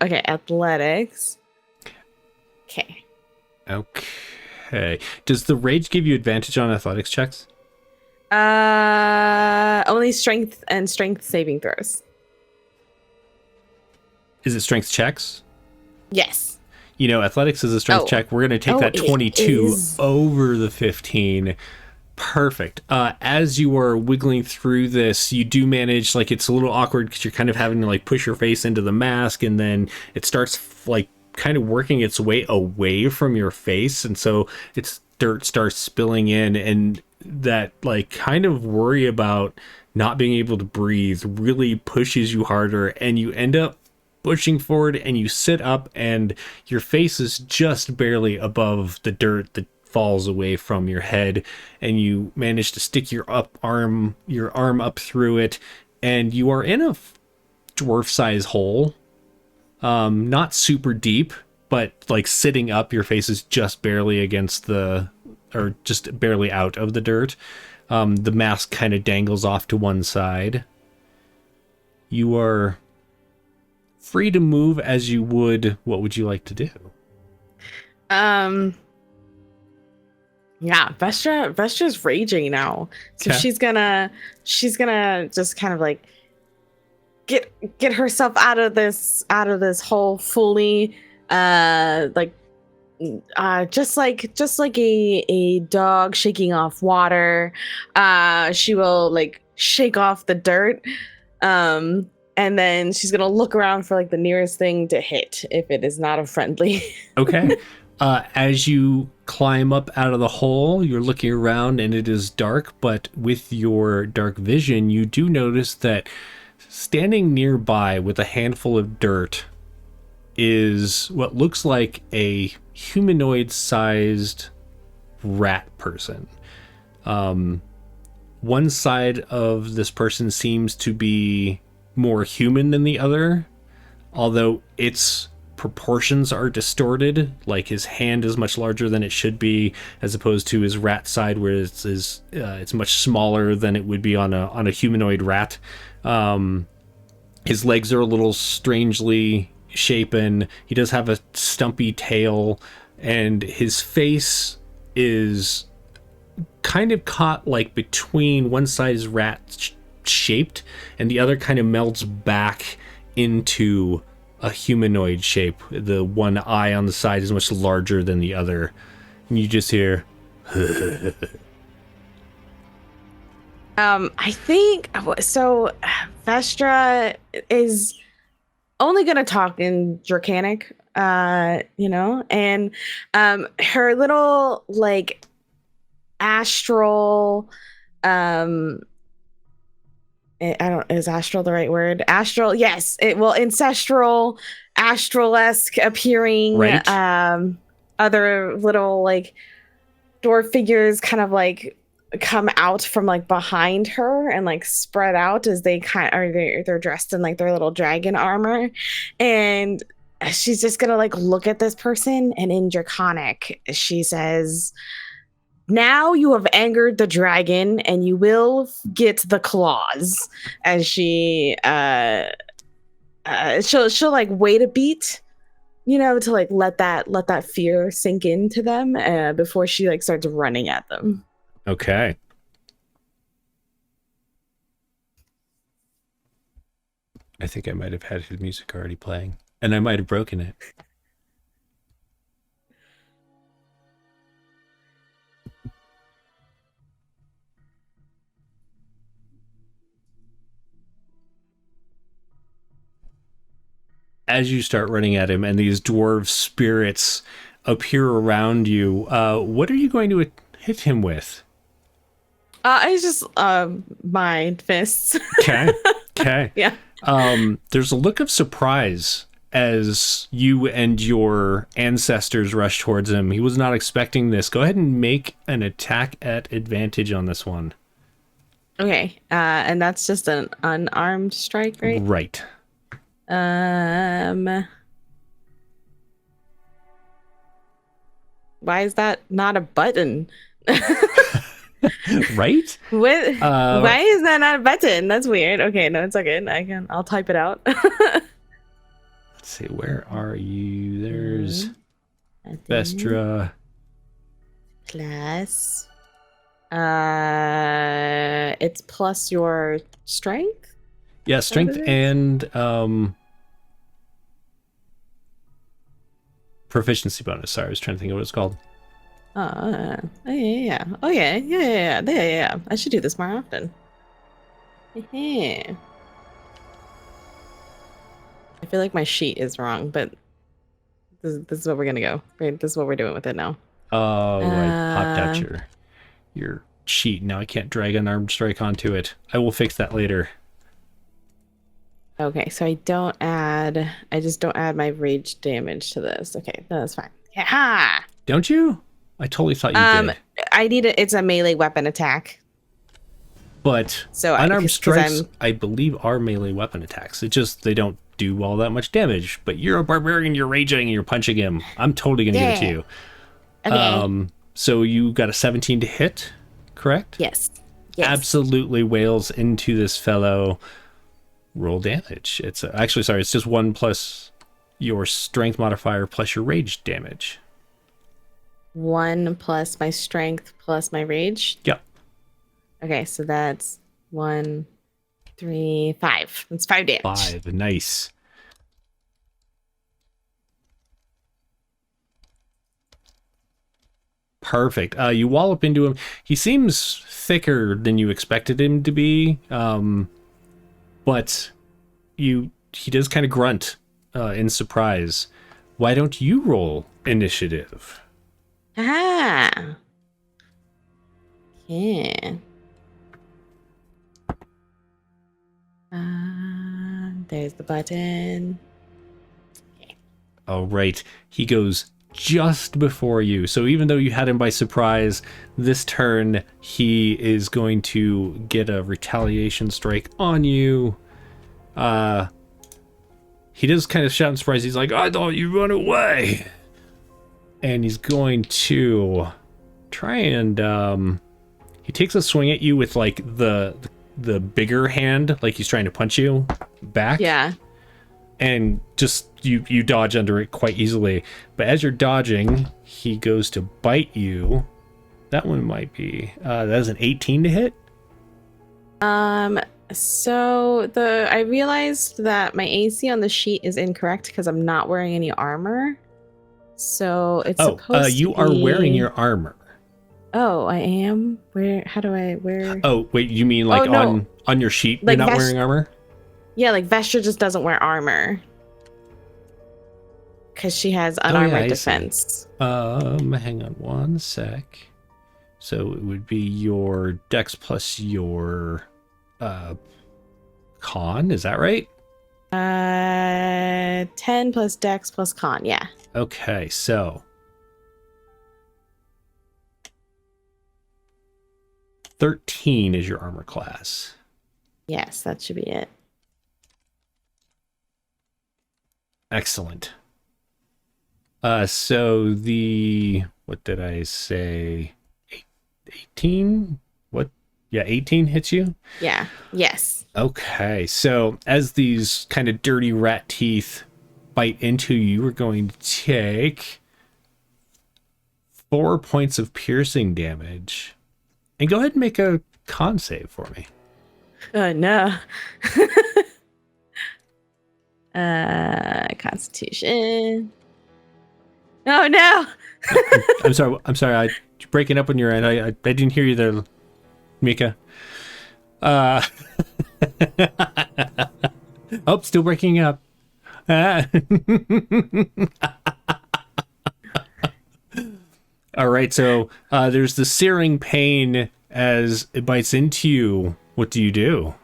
Okay, athletics. Okay.
Okay. Does the rage give you advantage on athletics checks?
Only strength and strength saving throws.
Is it strength checks?
Yes.
You know, athletics is a strength check. We're going to take that 22 over the 15. Perfect. As you are wiggling through this, you do manage, like, it's a little awkward because you're kind of having to like push your face into the mask, and then it starts like kind of working its way away from your face, and so it's dirt starts spilling in, and that like kind of worry about not being able to breathe really pushes you harder, and you end up pushing forward, and you sit up, and your face is just barely above the dirt that falls away from your head, and you manage to stick your arm up through it, and you are in a dwarf size hole, not super deep, but like sitting up, your face is just barely against or just barely out of the dirt. The mask kind of dangles off to one side. You are free to move as you would. What would you like to do?
Yeah, Vestra's raging now. So
Okay.
she's gonna just kind of like get herself out of this hole fully, just like a dog shaking off water. She will like shake off the dirt, and then she's gonna look around for like the nearest thing to hit if it is not a friendly.
Okay. As you climb up out of the hole, you're looking around and it is dark, but with your dark vision, you do notice that standing nearby with a handful of dirt is what looks like a humanoid-sized rat person. One side of this person seems to be more human than the other, although its proportions are distorted. Like his hand is much larger than it should be, as opposed to his rat side, where it's much smaller than it would be on a humanoid rat. His legs are a little strangely shapen. He does have a stumpy tail, and his face is kind of caught like between one side is rat shaped and the other kind of melts back into a humanoid shape. The one eye on the side is much larger than the other, and you just hear
I think so. Vestra is only gonna talk in Draconic, and her little like astral, is astral the right word? Astral, yes. Ancestral, astral-esque appearing,
right.
Other little like dwarf figures kind of like come out from like behind her and like spread out as they're dressed in like their little dragon armor, and she's just gonna like look at this person, and in Draconic she says, "Now you have angered the dragon and you will get the claws." As she'll like wait a beat, to like let that fear sink into them before she like starts running at them.
Okay. I think I might have had his music already playing, and I might have broken it. As you start running at him and these dwarf spirits appear around you, what are you going to hit him with?
It's just my fists.
Okay.
Yeah.
There's a look of surprise as you and your ancestors rush towards him. He was not expecting this. Go ahead and make an attack at advantage on this one.
Okay. And that's just an unarmed strike, right?
Right.
Why is that not a button?
Right?
Why is that not a button? That's weird. Okay, no, it's okay. I'll type it out.
Let's see, where are you? There's Vestra.
Plus. It's plus your strength?
Yeah, strength and proficiency bonus. Sorry, I was trying to think of what it's called.
Oh yeah. Oh yeah. I should do this more often. I feel like my sheet is wrong, but this is what we're gonna go. Right, this is what we're doing with it now.
Oh, I popped out your sheet. Now I can't drag an armed strike onto it. I will fix that later.
Okay, so I just don't add my rage damage to this. Okay, no, that's fine. Yeah.
Don't you? I totally thought you did.
I need it's a melee weapon attack.
But
so
unarmed strikes, I believe, are melee weapon attacks. It's just they don't do all that much damage. But you're a barbarian, you're raging, and you're punching him. I'm totally gonna give it to you.
Okay.
So you got a 17 to hit, correct?
Yes.
Absolutely wails into this fellow. Roll damage. It's it's just 1 plus your strength modifier plus your rage damage.
1 plus my strength plus my rage.
Yep.
Okay, so that's 1, 3, 5. That's 5 damage.
5. Nice. Perfect. You wallop into him. He seems thicker than you expected him to be, but he does kind of grunt in surprise. why don't you roll initiative?
Ah. Yeah. There's the button.
All right. He goes just before you. So even though you had him by surprise, this turn he is going to get a retaliation strike on you. He does kind of shout in surprise. He's like, I thought you'd run away. And he's going to try and he takes a swing at you with like the bigger hand, like he's trying to punch you back.
Yeah. And
just you dodge under it quite easily. But as you're dodging, he goes to bite you. That one might be that is an 18 to hit.
So I realized that my AC on the sheet is incorrect because I'm not wearing any armor. So it's supposed
you
to
are
be...
wearing your armor.
Oh, I am? How do I wear?
Oh, wait, you mean like on your sheet
like
you're not wearing armor?
Yeah, like Vestra just doesn't wear armor. Because she has unarmored defense.
Hang on one sec. So it would be your dex plus your con, is that right?
10 plus dex plus con, yeah.
Okay, so 13 is your armor class.
Yes, that should be it.
Excellent. So what did I say? 18? What? Yeah, 18 hits you?
Yeah. Yes.
Okay, so as these kind of dirty rat teeth bite into you, we're going to take 4 points of piercing damage. And go ahead and make a con save for me.
No. Constitution. Oh no.
I'm sorry. You're breaking up on your end. I didn't hear you there, Mika. Oh, still breaking up. All right, so there's the searing pain as it bites into you. What do you do?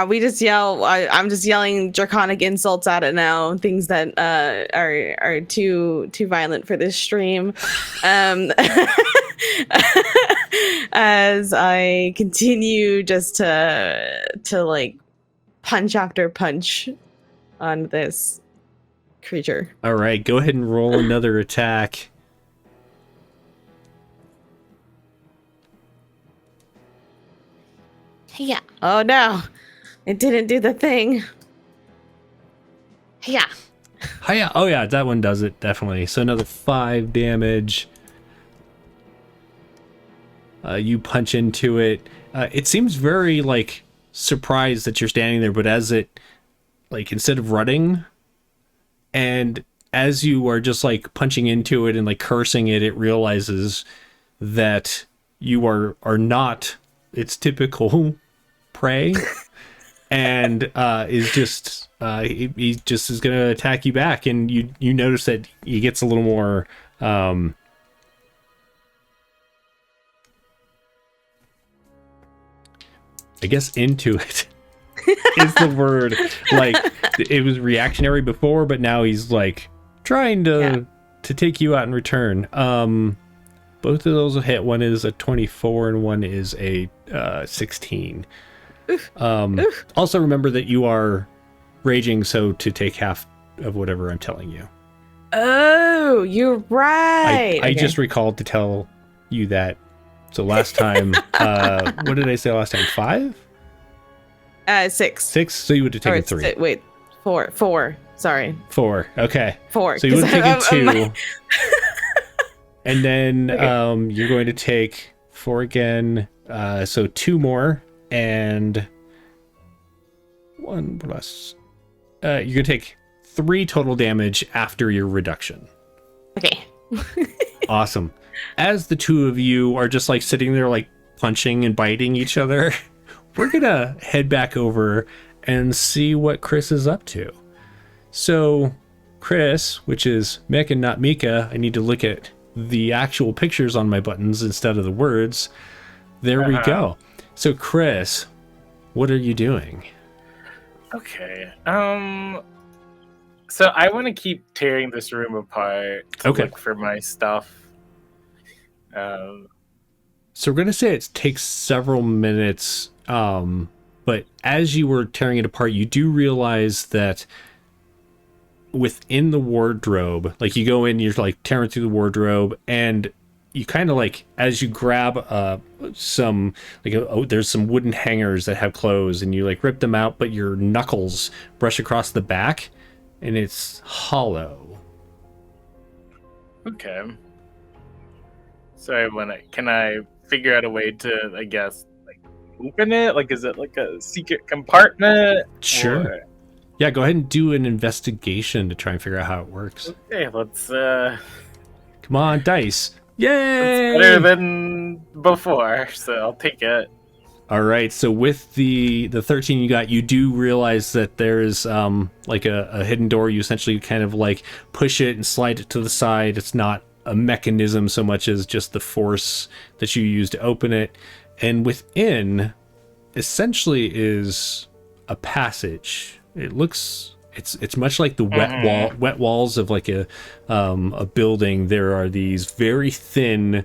We just yell. I'm just yelling draconic insults at it now. Things that are too violent for this stream. As I continue just to like punch after punch on this creature.
All right, go ahead and roll another attack.
Yeah. Oh no. It didn't do the thing. Yeah.
Hiya. Oh yeah, that one does it, definitely. So another 5 damage. You punch into it. It seems very like surprised that you're standing there, but as it like instead of running and as you are just like punching into it and like cursing it, it realizes that you are not its typical prey. And is just he just is gonna attack you back, and you notice that he gets a little more I guess into it is the word. Like it was reactionary before, but now he's like trying to take you out in return. Both of those will hit. One is a 24 and one is a 16. Also remember that you are raging, so to take half of whatever I'm telling you.
Oh, you're right.
I just recalled to tell you that. So last time, what did I say last time? 5?
6.
6. So you would have taken 3.
Wait, 4. Sorry.
4. Okay.
4.
So you would have taken 2. And then you're going to take 4 again. So 2 more and 1 plus. You're going to take 3 total damage after your reduction.
Okay.
Awesome. As the two of you are just like sitting there like punching and biting each other, we're gonna head back over and see what Chris is up to. So, Chris, which is Mick and not Mika, I need to look at the actual pictures on my buttons instead of the words. There we go. So, Chris, what are you doing?
Okay. So I want to keep tearing this room apart to look for my stuff.
So we're going to say it takes several minutes, but as you were tearing it apart, you do realize that within the wardrobe, like you go in, you're like tearing through the wardrobe, and you kind of like, as you grab some, like, there's some wooden hangers that have clothes, and you like rip them out, but your knuckles brush across the back, and it's hollow.
Okay. So can I figure out a way to, I guess, like open it? Like, is it like a secret compartment?
Sure.
Or...
Yeah, go ahead and do an investigation to try and figure out how it works.
Okay, let's
come on, dice. Yay!
It's better than before, so I'll take it.
All right, so with the 13 you got, you do realize that there's like a hidden door. You essentially kind of like push it and slide it to the side. It's not a mechanism so much as just the force that you use to open it. And within essentially is a passage. It looks, it's much like the wet walls of like a building. There are these very thin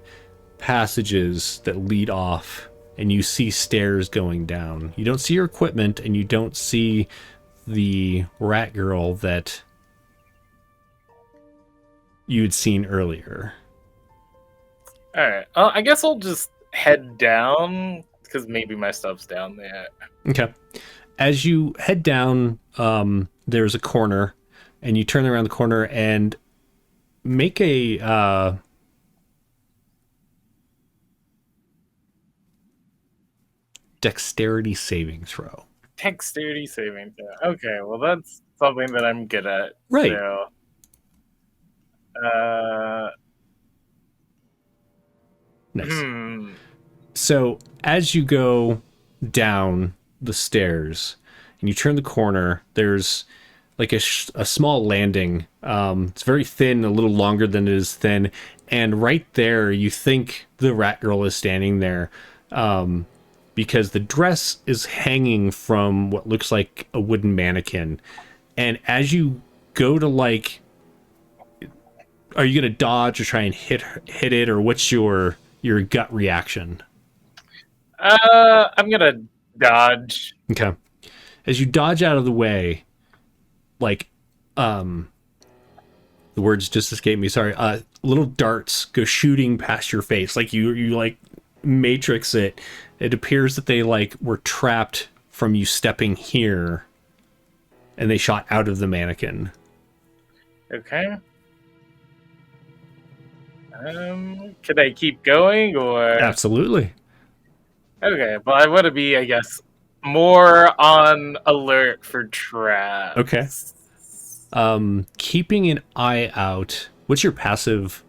passages that lead off, and you see stairs going down. You don't see your equipment, and you don't see the rat girl that you had seen earlier.
All right. I guess I'll just head down because maybe my stuff's down there.
Okay. As you head down, there's a corner, and you turn around the corner and make a dexterity saving throw.
Dexterity saving throw. Okay, well that's something that I'm good at.
Right.
So,
nice. So as you go down the stairs and you turn the corner, there's like a small landing. It's very thin, a little longer than it is thin, and right there you think the rat girl is standing there, because the dress is hanging from what looks like a wooden mannequin. And as you go to like, are you gonna dodge or try and hit it, or what's your gut reaction?
I'm gonna dodge.
Okay. As you dodge out of the way, like, the words just escaped me. Sorry. Little darts go shooting past your face. Like you like matrix it. It appears that they like were trapped from you stepping here, and they shot out of the mannequin.
Okay. Could I keep going or?
Absolutely.
Okay, well, I want to be, I guess, more on alert for traps.
Okay. Keeping an eye out. What's your passive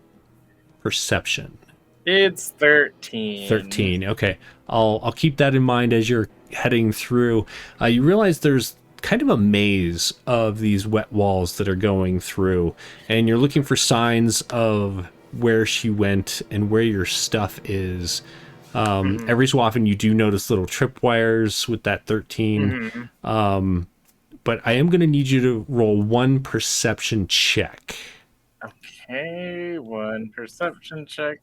perception?
It's 13.
13. Okay. I'll keep that in mind as you're heading through. You realize there's kind of a maze of these wet walls that are going through, and you're looking for signs of where she went and where your stuff is. Every so often you do notice little tripwires with that 13. But I am going to need you to roll one perception check.
Okay, one perception check.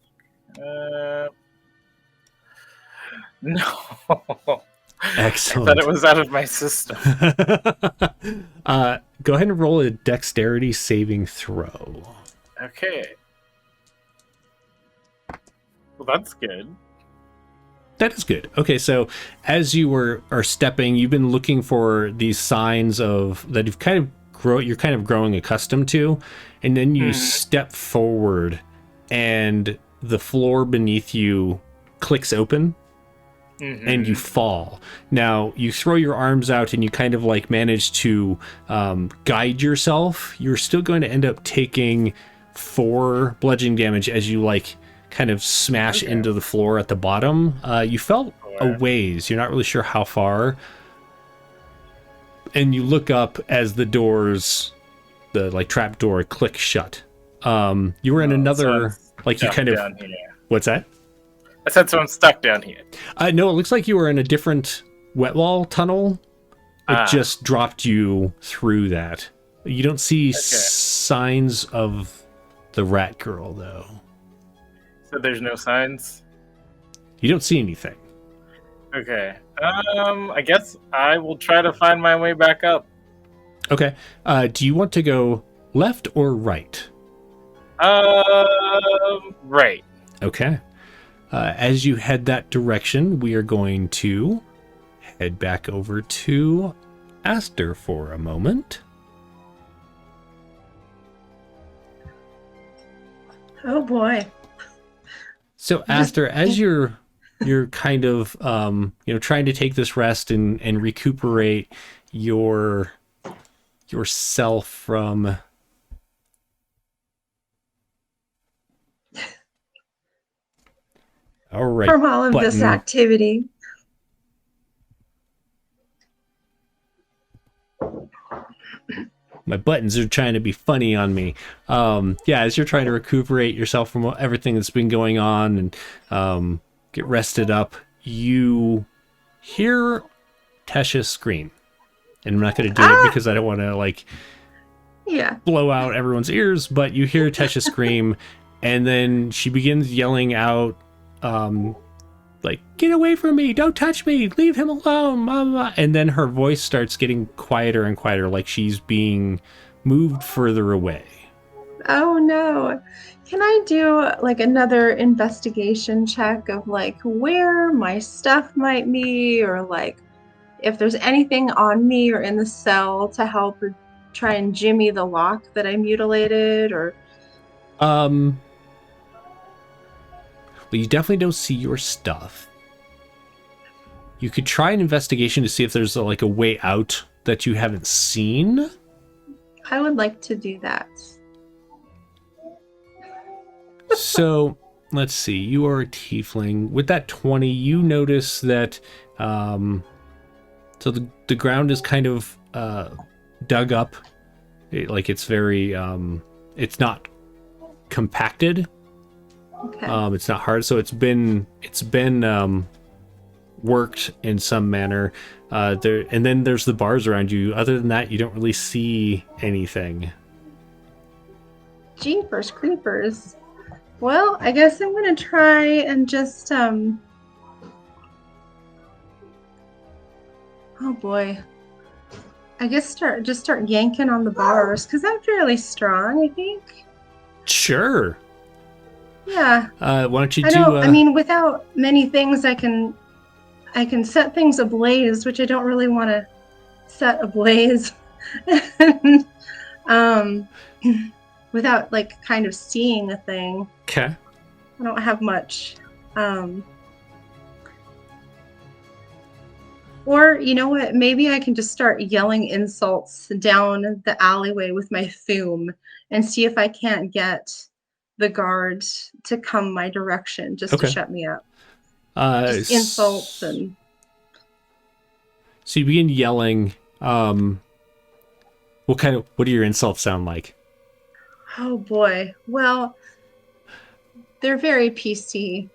No.
Excellent.
I thought it was out of my system.
Go ahead and roll a dexterity saving throw.
Okay. Well, that's good.
That is good. Okay, so as you are stepping, you've been looking for these signs of that you've you're kind of growing accustomed to, and then you step forward, and the floor beneath you clicks open, and you fall. Now you throw your arms out, and you kind of like manage to guide yourself. You're still going to end up taking 4 bludgeoning damage as you like kind of smash into the floor at the bottom. You felt a ways. You're not really sure how far. And you look up as the doors, the like trap door, click shut. You were in another,
so
like you kind of.
down here.
What's that?
I said so. I'm stuck down here.
No, it looks like you were in a different wet wall tunnel. It just dropped you through that. You don't see signs of the rat girl, though.
So there's no signs?
You don't see anything.
Okay. I guess I will try to find my way back up.
Okay. Do you want to go left or right?
Right.
Okay. As you head that direction, we are going to head back over to Aster for a moment.
Oh boy.
So Aster, as you're kind of trying to take this rest and recuperate yourself from all right,
from all of this activity.
My buttons are trying to be funny on me. As you're trying to recuperate yourself from everything that's been going on and get rested up, you hear Tesha scream. And I'm not going to do it because I don't want to blow out everyone's ears, but you hear Tesha scream, and then she begins yelling out, get away from me, don't touch me, leave him alone, mama. And then her voice starts getting quieter and quieter, like she's being moved further away.
Oh no. Can I do another investigation check of where my stuff might be, or if there's anything on me or in the cell to help try and jimmy the lock that I mutilated? Or
well, you definitely don't see your stuff. You could try an investigation to see if there's a way out that you haven't seen.
I would like to do that.
So, let's see. You are a tiefling. With that 20, you notice that so the ground is kind of dug up. It's very it's not compacted.
Okay.
It's not hard, so it's been worked in some manner. And then there's the bars around you. Other than that, you don't really see anything.
Jeepers creepers. Well, I guess I'm gonna try and just oh boy. I guess start yanking on the bars, because I'm fairly strong, I think.
Sure.
Yeah.
Why don't you
I
do?
know. I mean, without many things, I can set things ablaze, which I don't really want to set ablaze. Without kind of seeing a thing.
Okay.
I don't have much. Or you know what? Maybe I can just start yelling insults down the alleyway with my thume and see if I can't get the guard to come my direction just to shut me up. Just insults and.
So you begin yelling. What do your insults sound like?
Oh boy. Well, they're very PC.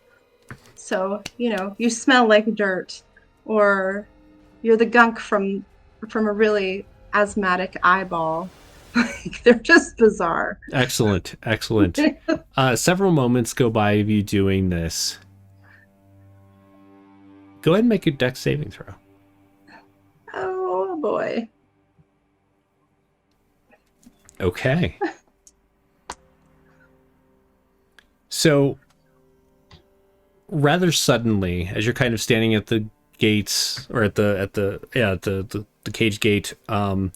So, you smell like dirt, or you're the gunk from a really asthmatic eyeball. They're just bizarre.
Excellent. Several moments go by of you doing this. Go ahead and make a dex saving throw.
Oh boy.
Okay. So, rather suddenly, as you're kind of standing at the gates, or at the cage gate, and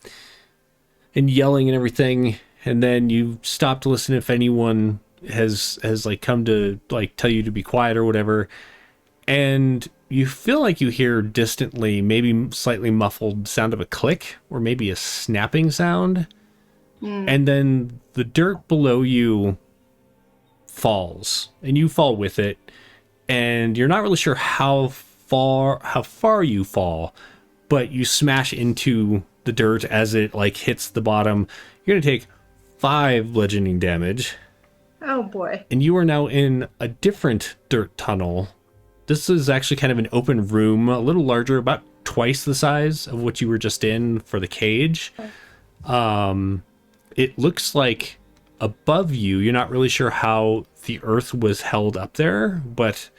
yelling and everything, and then you stop to listen if anyone has come to tell you to be quiet or whatever, and you feel like you hear distantly, maybe slightly muffled sound of a click, or maybe a snapping sound, and then the dirt below you falls, and you fall with it, and you're not really sure how how far you fall, but you smash into the dirt as it like hits the bottom. You're gonna take 5 bludgeoning damage.
Oh boy.
And you are now in a different dirt tunnel. This is actually kind of an open room, a little larger, about twice the size of what you were just in for the cage. It looks like above you, you're not really sure how the earth was held up there, but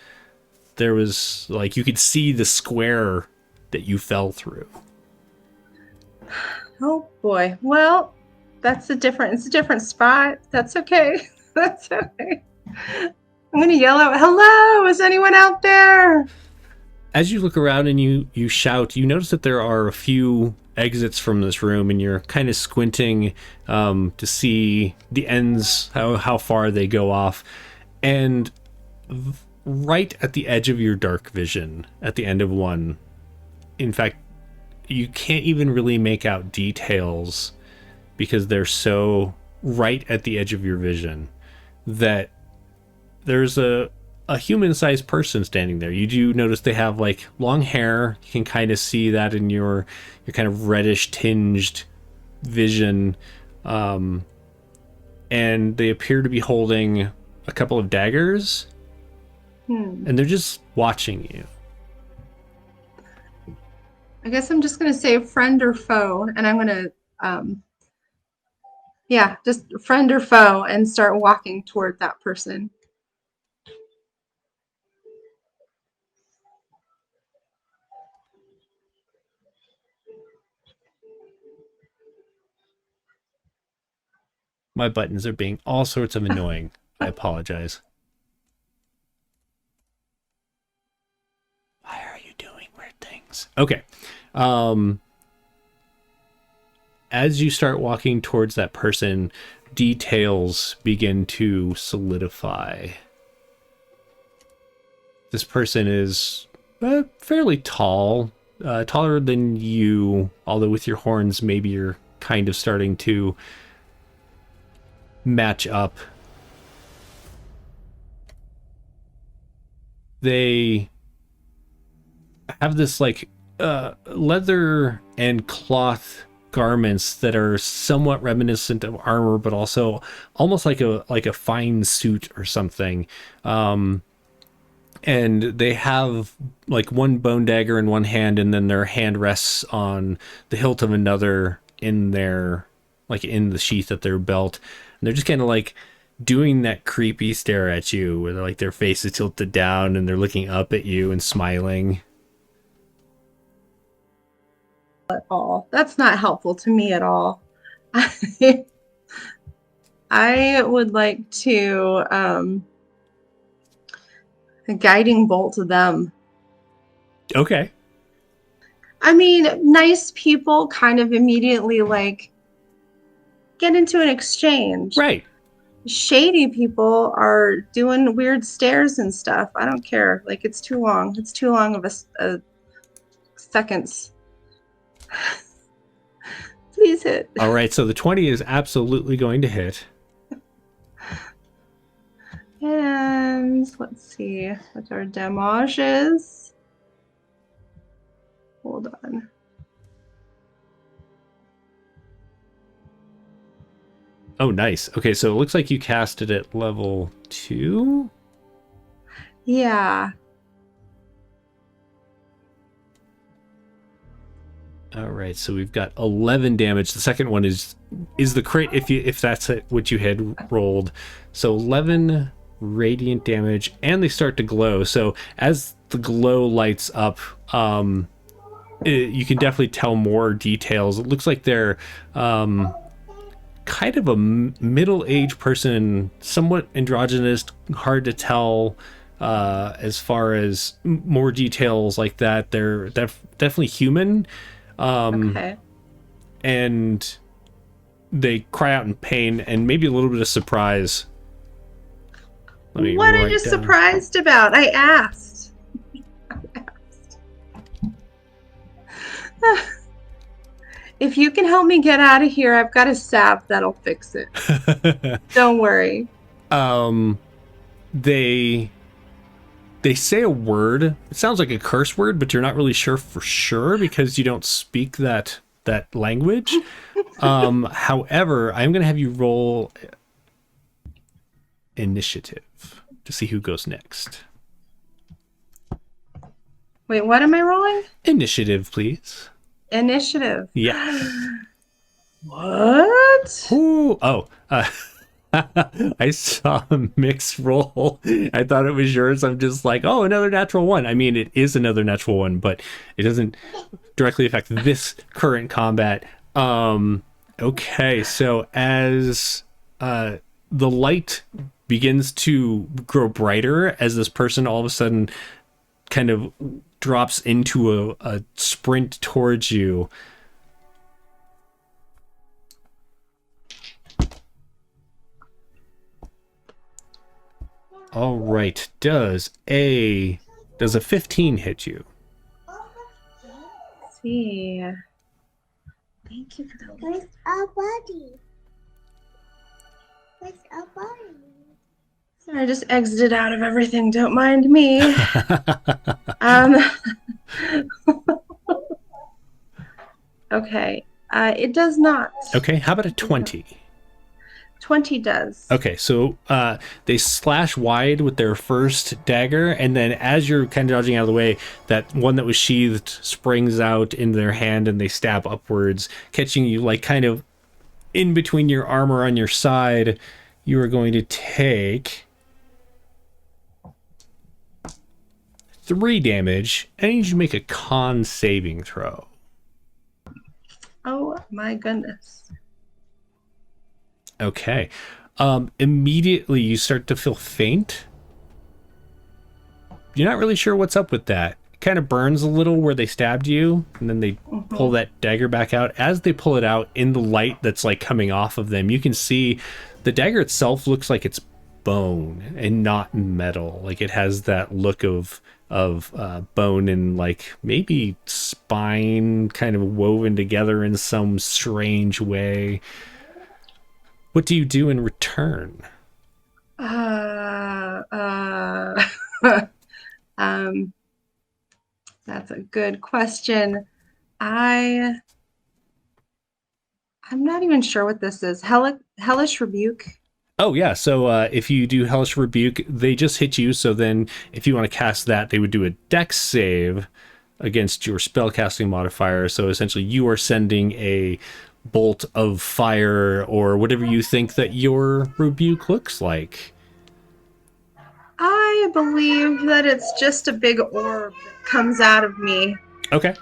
there was like, you could see the square that you fell through.
Oh boy. Well, it's a different spot. That's okay. That's okay. I'm gonna yell out, "Hello, is anyone out there?"
As you look around and you shout, you notice that there are a few exits from this room, and you're kind of squinting to see the ends, how far they go off. And right at the edge of your dark vision, at the end of one, in fact, you can't even really make out details because they're so right at the edge of your vision, that there's a human-sized person standing there. You do notice they have like long hair. You can kind of see that in your kind of reddish tinged vision. And they appear to be holding a couple of daggers. And they're just watching you.
I guess I'm just gonna say friend or foe, and I'm gonna just friend or foe and start walking toward that person.
My buttons are being all sorts of annoying. I apologize. Why are you doing weird things? Okay. As you start walking towards that person, details begin to solidify. This person is fairly tall, taller than you, although with your horns, maybe you're kind of starting to match up. They have this like leather and cloth garments that are somewhat reminiscent of armor, but also almost like a fine suit or something. And they have like one bone dagger in one hand, and then their hand rests on the hilt of another in their, like in the sheath of their belt. And they're just kind of like doing that creepy stare at you where like their face is tilted down and they're looking up at you and smiling.
At all. That's not helpful to me at all. I would like to a guiding bolt to them.
Okay.
I mean, nice people kind of immediately like get into an exchange.
Right.
Shady people are doing weird stares and stuff. I don't care. Like, it's too long. It's too long of a seconds. Please hit.
All right, so the 20 is absolutely going to hit.
And let's see what our damage is. Hold on.
Oh, nice. Okay, so it looks like you cast it at level 2?
Yeah.
All right, so we've got 11 damage. The second one is the crit if that's what you had rolled. So 11 radiant damage, and they start to glow. So as the glow lights up, you can definitely tell more details. It looks like they're kind of a middle-aged person, somewhat androgynous, hard to tell as far as more details like that. They're definitely human.
Okay.
And they cry out in pain and maybe a little bit of surprise.
What are you surprised about? I asked. If you can help me get out of here, I've got a salve that'll fix it. Don't worry.
They they say a word. It sounds like a curse word, but you're not really sure for sure because you don't speak that language. However, I'm going to have you roll initiative to see who goes next.
Wait, what am I rolling?
Initiative, please.
Initiative.
Yes.
What?
Ooh, I saw a mixed roll. I thought it was yours. I'm just like, oh, another natural one. I mean, it is another natural one, but it doesn't directly affect this current combat. Okay, so as the light begins to grow brighter, as this person all of a sudden kind of drops into a sprint towards you. All right, does a 15 hit you?
Let's see. Thank you for the
Where's our body? Where's our body?
Sorry, I just exited out of everything. Don't mind me. um. Okay. It does not.
Okay, how about a 20?
20 does.
Okay, so they slash wide with their first dagger, and then as you're kind of dodging out of the way, that one that was sheathed springs out into their hand, and they stab upwards, catching you like kind of in between your armor on your side. You are going to take 3 damage, and you need to make a con saving throw.
Oh my goodness.
Okay. Immediately you start to feel faint. You're not really sure what's up with that. It kind of burns a little where they stabbed you, and then they pull that dagger back out. As they pull it out in the light that's like coming off of them, you can see the dagger itself looks like it's bone and not metal. Like it has that look of bone and like maybe spine kind of woven together in some strange way. What do you do in return?
That's a good question. I'm not even sure what this is. Hellish Rebuke.
Oh yeah, so if you do Hellish Rebuke, they just hit you, so then if you want to cast that, they would do a dex save against your spellcasting modifier, so essentially you are sending a bolt of fire or whatever you think that your rebuke looks like.
I believe that it's just a big orb that comes out of me.
Okay.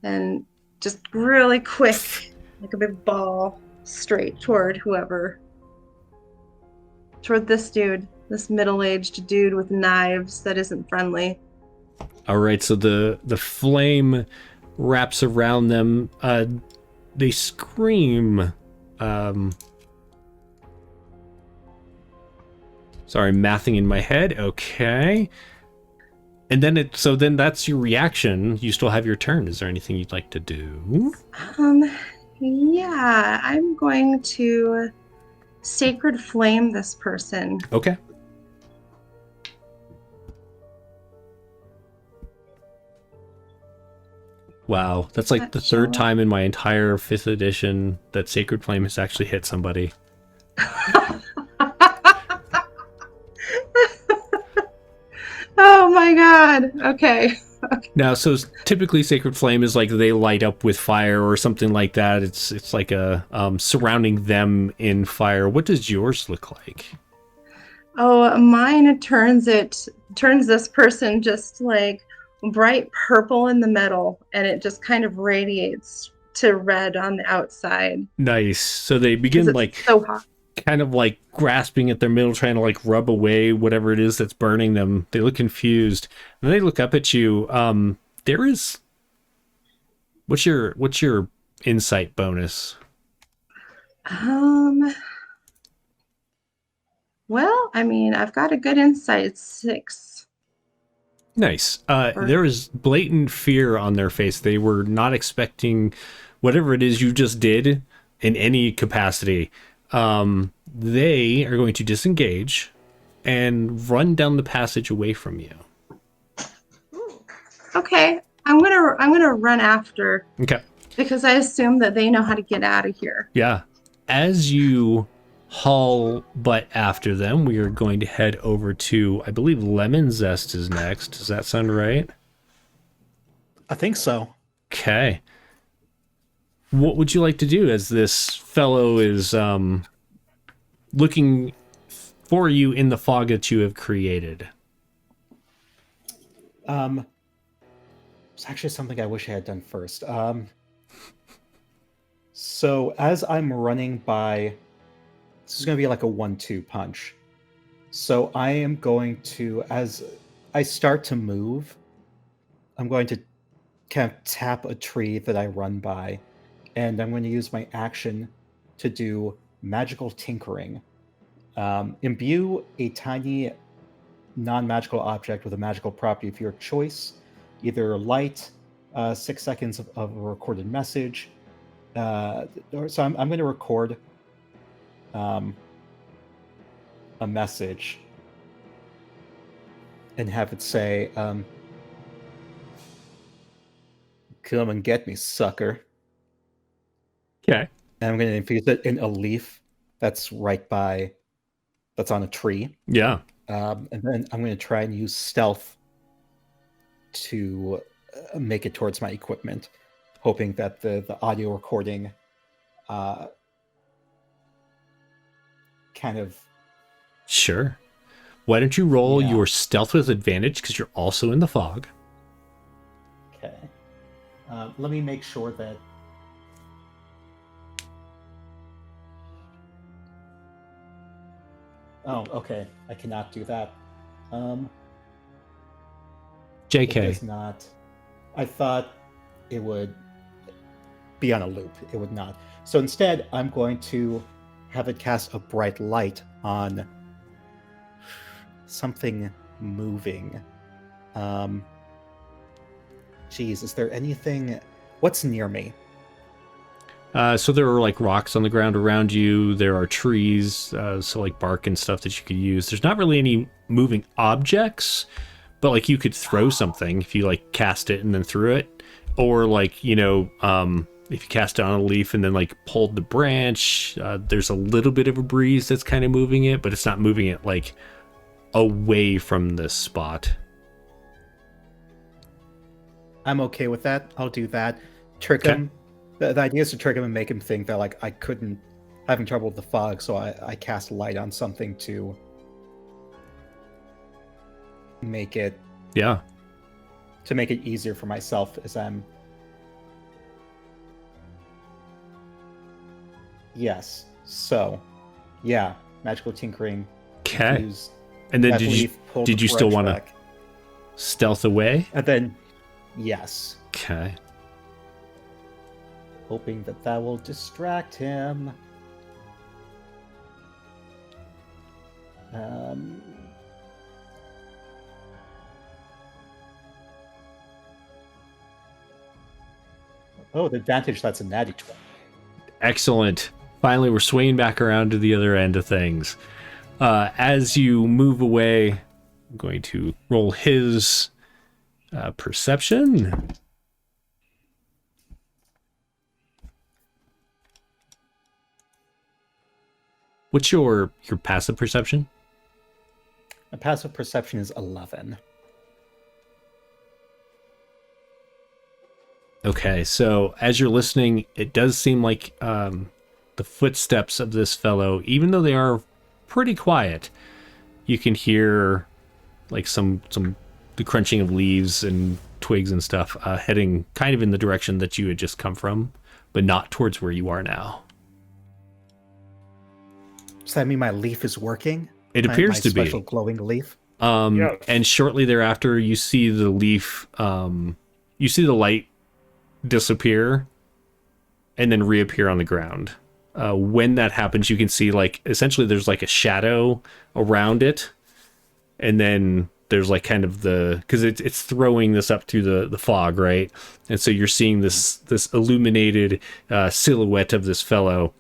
And just really quick, like a big ball, straight toward whoever. Toward this dude, this middle-aged dude with knives that isn't friendly.
All right, so the flame wraps around them. They scream. Sorry, mathing in my head. Okay. And then then that's your reaction. You still have your turn. Is there anything you'd like to do?
Yeah, I'm going to Sacred Flame this person.
Okay. Wow, that's like the third time in my entire 5th edition that Sacred Flame has actually hit somebody.
Oh my god. Okay.
Now, so typically Sacred Flame is like they light up with fire or something like that. It's like a surrounding them in fire. What does yours look like?
Oh, mine turns this person just like bright purple in the middle, and it just kind of radiates to red on the outside.
Nice. So they begin like
so hot.
Kind of like grasping at their middle, trying to like rub away whatever it is that's burning them. They look confused, and they look up at you. There is. What's your insight bonus?
Well, I mean, I've got a good insight. It's 6.
Nice. There is blatant fear on their face. They were not expecting whatever it is you just did in any capacity. They are going to disengage and run down the passage away from you.
Okay, I'm gonna run after
Okay.
because I assume that they know how to get out of here.
Yeah. As you haul butt after them, we are going to head over to, I believe Lemon Zest is next. Does that sound right?
I think so.
Okay. What would you like to do as this fellow is looking for you in the fog that you have created?
It's actually something I wish I had done first. So as I'm running by, this is going to be like a 1-2 punch. So I am going to, as I start to move, I'm going to kind of tap a tree that I run by, and I'm going to use my action to do magical tinkering. Imbue a tiny non-magical object with a magical property of your choice, either light, 6 seconds of a recorded message. So I'm going to record a message and have it say, "Come and get me, sucker."
Okay.
And I'm going to infuse it in a leaf that's that's on a tree.
Yeah.
And then I'm going to try and use stealth to make it towards my equipment, hoping that the audio recording kind of...
Sure. Why don't you roll
Yeah.
your stealth with advantage because you're also in the fog?
Okay. Let me make sure that... Oh, okay. I cannot do that. It
JK.
does not. I thought it would be on a loop. It would not. So instead, I'm going to have it cast a bright light on something moving. Geez, is there anything... What's near me?
So there are like rocks on the ground around you. There are trees, so like bark and stuff that you could use. There's not really any moving objects, but like you could throw something if you like cast it and then threw it, or like, you know, if you cast it on a leaf and then like pulled the branch, there's a little bit of a breeze that's kind of moving it, but it's not moving it like away from this spot.
I'm okay with that. I'll do that. Trick
Okay.
him. The idea is to trick him and make him think that like I couldn't, having trouble with the fog, so I cast light on something to make it
Yeah.
easier for myself as I'm... Yes. So, yeah, magical tinkering.
Okay.
Use
And then
that
did you
leaf, pull the
still
branch
want to
back,
stealth away?
and then yes,
Okay.
hoping that will distract him. Oh, the advantage, that's a natty 20.
Excellent. Finally, we're swinging back around to the other end of things. As you move away, I'm going to roll his perception. What's your passive perception?
My passive perception is 11.
Okay, so as you're listening, it does seem like the footsteps of this fellow, even though they are pretty quiet, you can hear like some the crunching of leaves and twigs and stuff heading kind of in the direction that you had just come from, but not towards where you are now.
Does that mean my leaf is working?
It
My
appears to be.
special glowing leaf.
Yes.
And shortly thereafter, you see the leaf, you see the light disappear and then reappear on the ground. When that happens, you can see like essentially there's like a shadow around it, and then there's like kind of because it's throwing this up through the fog, right? And so you're seeing this illuminated silhouette of this fellow,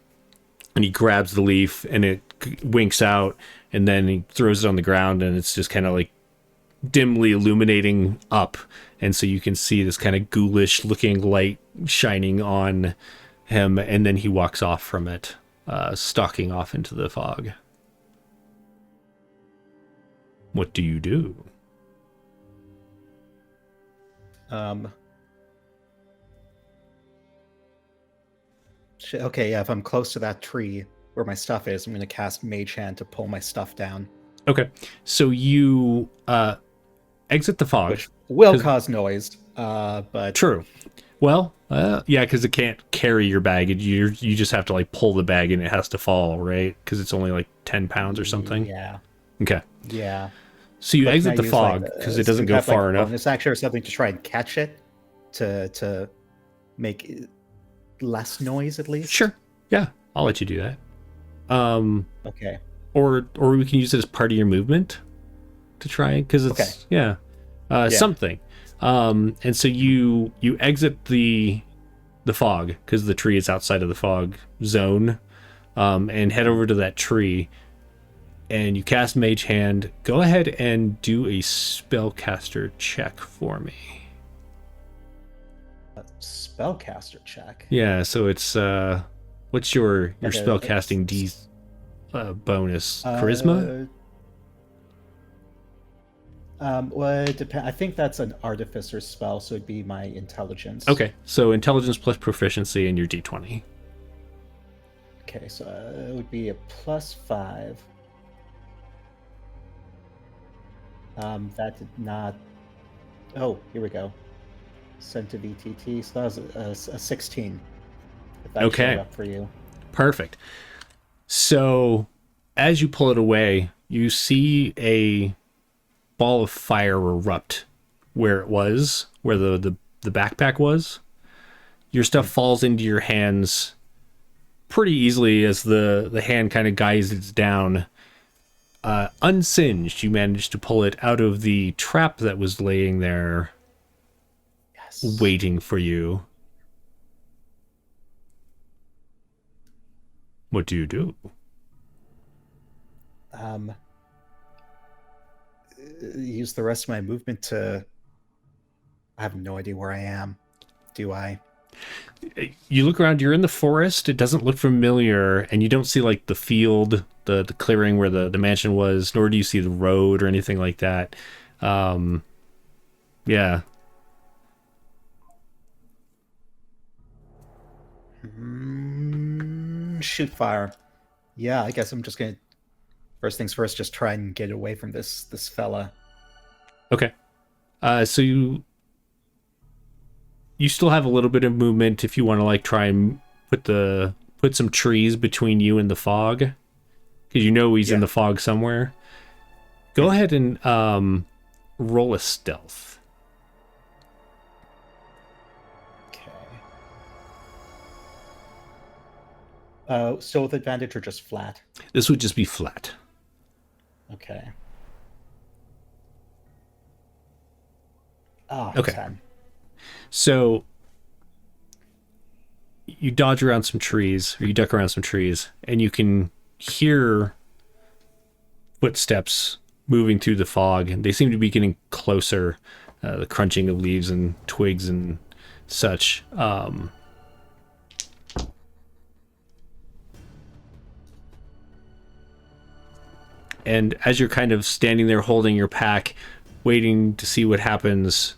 and he grabs the leaf and it winks out, and then he throws it on the ground, and it's just kind of like dimly illuminating up, and so you can see this kind of ghoulish looking light shining on him, and then he walks off from it, stalking off into the fog. What do you do?
Okay, yeah, if I'm close to that tree where my stuff is, I'm going to cast Mage Hand to pull my stuff down.
Okay, so you exit the fog.
Which will cause noise, but...
True. Well, yeah, because it can't carry your bag. You just have to like pull the bag and it has to fall, right? Because it's only like 10 pounds or something.
Yeah.
Okay.
Yeah.
So you
But
exit
can I
the
use,
fog because it doesn't go far enough.
Bonus action or something to try and catch it to make it less noise at least.
Sure. Yeah, I'll let you do that.
Okay.
Or we can use it as part of your movement to try, because it's something. And so you exit the fog because the tree is outside of the fog zone, and head over to that tree, and you cast Mage Hand. Go ahead and do a spellcaster check for me.
Spellcaster check.
Yeah, so it's what's your
Okay,
spellcasting D bonus? Charisma?
Well, it depends. I think that's an artificer spell, so it'd be my intelligence.
Okay, so intelligence plus proficiency in your D20.
Okay, so it would be a +5. That did not. Oh, here we go. Sent to VTT. So that was a 16. If that
Okay.
showed up for you.
Perfect. So as you pull it away, you see a ball of fire erupt where it was, where the backpack was. Your stuff falls into your hands pretty easily as the hand kind of guides it down. Unsinged, you managed to pull it out of the trap that was laying there,
Yes.
waiting for you. What do you do?
Use the rest of my movement to. I have no idea where I am. Do I?
You look around, you're in the forest, it doesn't look familiar, and you don't see like the field, the clearing where the mansion was, nor do you see the road or anything like that. Yeah.
Shoot fire. Yeah, I guess I'm just gonna. First things first, just try and get away from this fella.
Okay. So you still have a little bit of movement if you want to like try and put some trees between you and the fog, because you know he's in the fog somewhere. Go ahead and roll a stealth.
Okay. Still with advantage or just flat?
This would just be flat.
Okay. Ah,
Okay.
10.
So you dodge around some trees, or you duck around some trees, and you can hear footsteps moving through the fog, and they seem to be getting closer, the crunching of leaves and twigs and such. And as you're kind of standing there holding your pack, waiting to see what happens,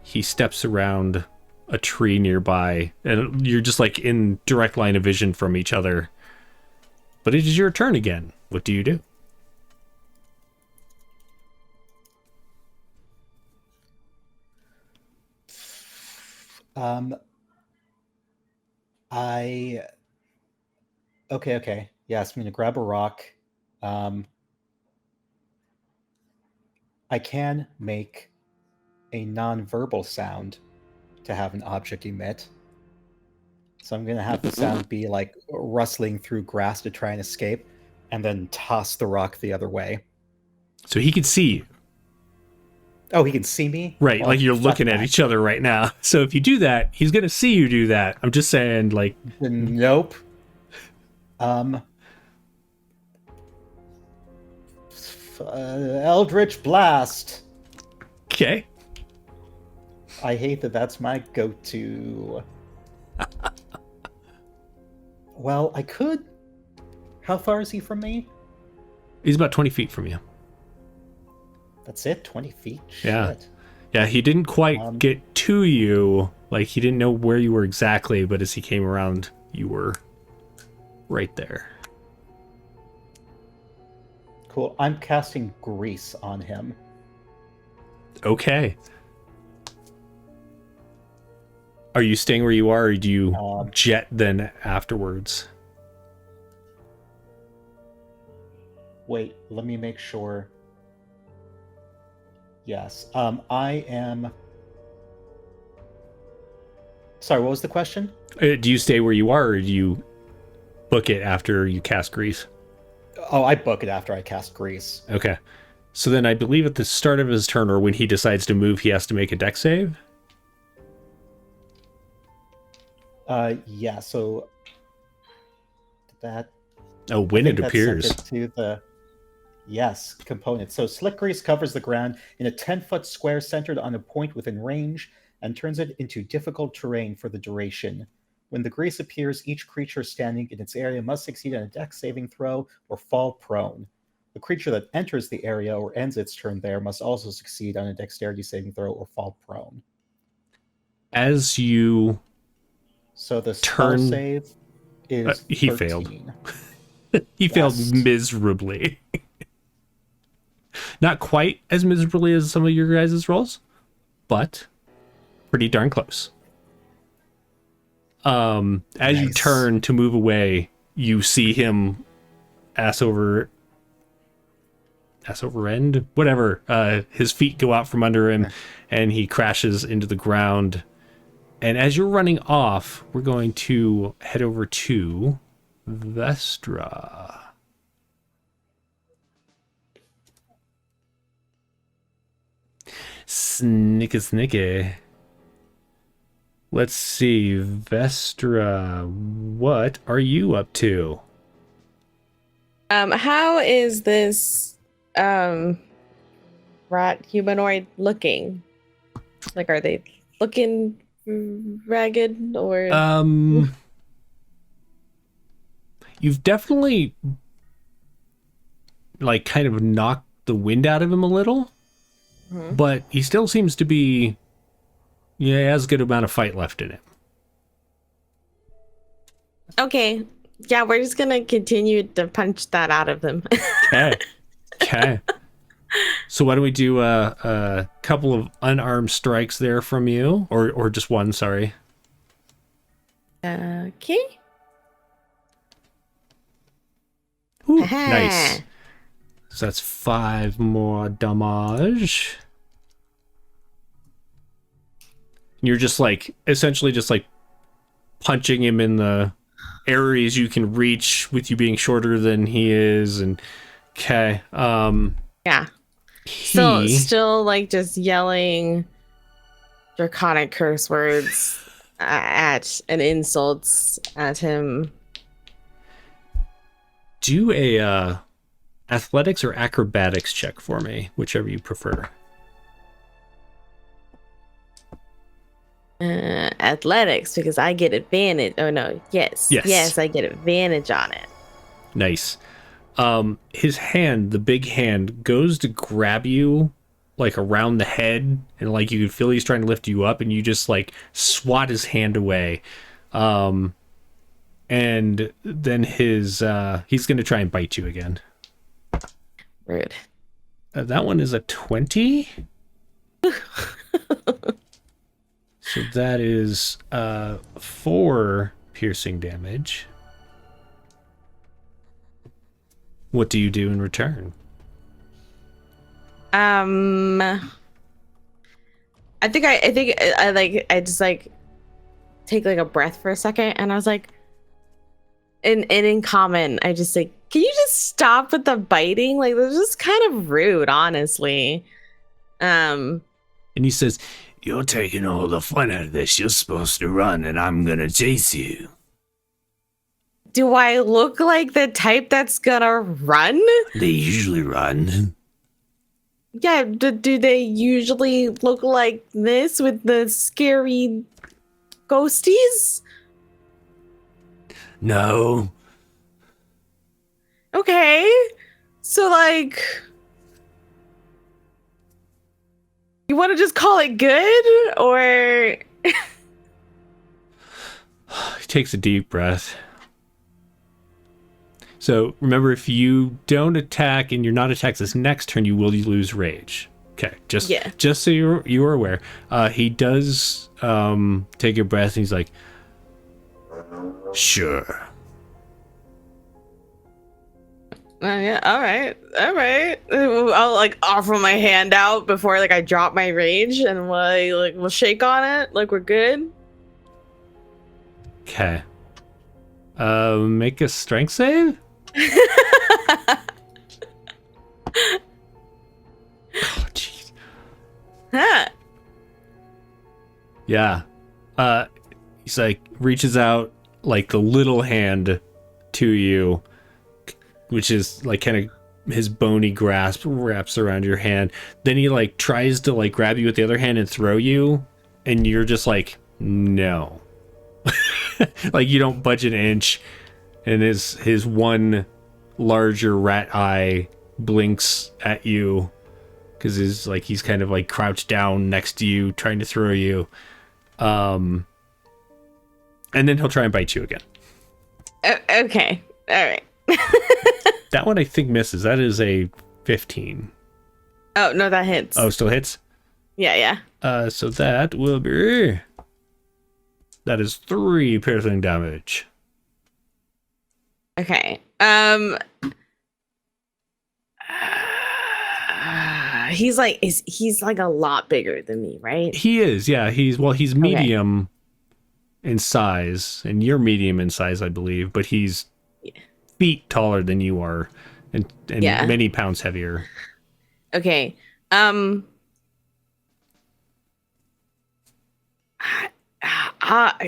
he steps around a tree nearby, and you're just like in direct line of vision from each other. But it is your turn again. What do you do?
Okay. Yes, I'm gonna grab a rock. I can make a non-verbal sound to have an object emit. So I'm gonna have the sound be like rustling through grass to try and escape, and then toss the rock the other way.
So he can see you.
Oh, he can see me?
Right,
Well,
like you're
fuck
looking at
that.
each other right now. So if you do that, he's going to see you do that. I'm just saying, like...
Nope. Eldritch Blast.
Okay.
I hate that that's my go-to. Well, I could. How far is he from me?
He's about 20 feet from you.
That's it? 20 feet?
Yeah.
Shit.
Yeah, he didn't quite get to you. Like, he didn't know where you were exactly, but as he came around, you were right there.
Cool. I'm casting Grease on him.
Okay. Are you staying where you are, or do you jet then afterwards?
Wait, let me make sure. Yes. I am... Sorry, what was the question?
Do you stay where you are, or do you book it after you cast Grease?
Oh, I book it after I cast Grease.
Okay. So then I believe at the start of his turn, or when he decides to move, he has to make a dex save?
Yeah, so... That...
Oh, when it
that
appears.
sent it to the... Yes, component. So slick grease covers the ground in a 10-foot square centered on a point within range and turns it into difficult terrain for the duration. When the grease appears, each creature standing in its area must succeed on a dex saving throw or fall prone. The creature that enters the area or ends its turn there must also succeed on a dexterity saving throw or fall prone.
As you...
So the spell save is
he
13.
failed. He failed miserably. Not quite as miserably as some of your guys' rolls, but pretty darn close. As you turn to move away, you see him ass over end, whatever. His feet go out from under him, and he crashes into the ground. And as you're running off, we're going to head over to Vestra. Snicky. Let's see, Vestra, what are you up to?
How is this rat humanoid looking? Like, are they looking ragged or?
You've definitely like kind of knocked the wind out of him a little. But he still seems to be, he has a good amount of fight left in him.
Okay. Yeah, we're just gonna continue to punch that out of him.
Okay. So why don't we do a couple of unarmed strikes there from you, or just one? Sorry.
Okay.
Ooh, nice. So that's 5 more damage. You're just like, essentially just like punching him in the areas you can reach with you being shorter than he is. And okay.
Yeah. Still like just yelling draconic curse words at and insults at him.
Do a athletics or acrobatics check for me, whichever you prefer.
Athletics, because I get advantage. Oh no, yes, I get advantage on it.
Nice. His hand, the big hand, goes to grab you like around the head, and like you can feel he's trying to lift you up, and you just like swat his hand away. And then he's gonna try and bite you again.
Rude.
That one is a 20. So that is 4 piercing damage. What do you do in return?
I think I just like take like a breath for a second, and I was like, in common, I just like, can you just stop with the biting? Like, this is kind of rude, honestly.
And he says, "You're taking all the fun out of this. You're supposed to run, and I'm gonna chase you."
Do I look like the type that's gonna run?
They usually run.
Yeah, do they usually look like this with the scary ghosties?
No.
Okay. So, like, you want to just call it good? Or.
He takes a deep breath. So remember, if you don't attack and you're not attacked this next turn, you will lose rage. Okay, just so you're aware. He does take a breath and he's like, sure.
Yeah, all right. I'll like offer my hand out before like I drop my rage, and we'll shake on it like we're good.
Okay. Make a strength save. Oh, jeez.
Huh.
Yeah. He's like reaches out like the little hand to you, which is like kind of his bony grasp wraps around your hand. Then he like tries to like grab you with the other hand and throw you, and you're just like, no. Like you don't budge an inch, and his one larger rat eye blinks at you because he's kind of like crouched down next to you trying to throw you, and then he'll try and bite you again.
Okay, all right.
That one I think misses. That is a 15.
Oh no, that hits.
Oh, still hits.
Yeah.
So that will be, that is 3 piercing damage.
Okay. He's like a lot bigger than me, right?
He is, yeah. He's medium in size, and you're medium in size, I believe, but he's feet taller than you are, and many pounds heavier.
Okay.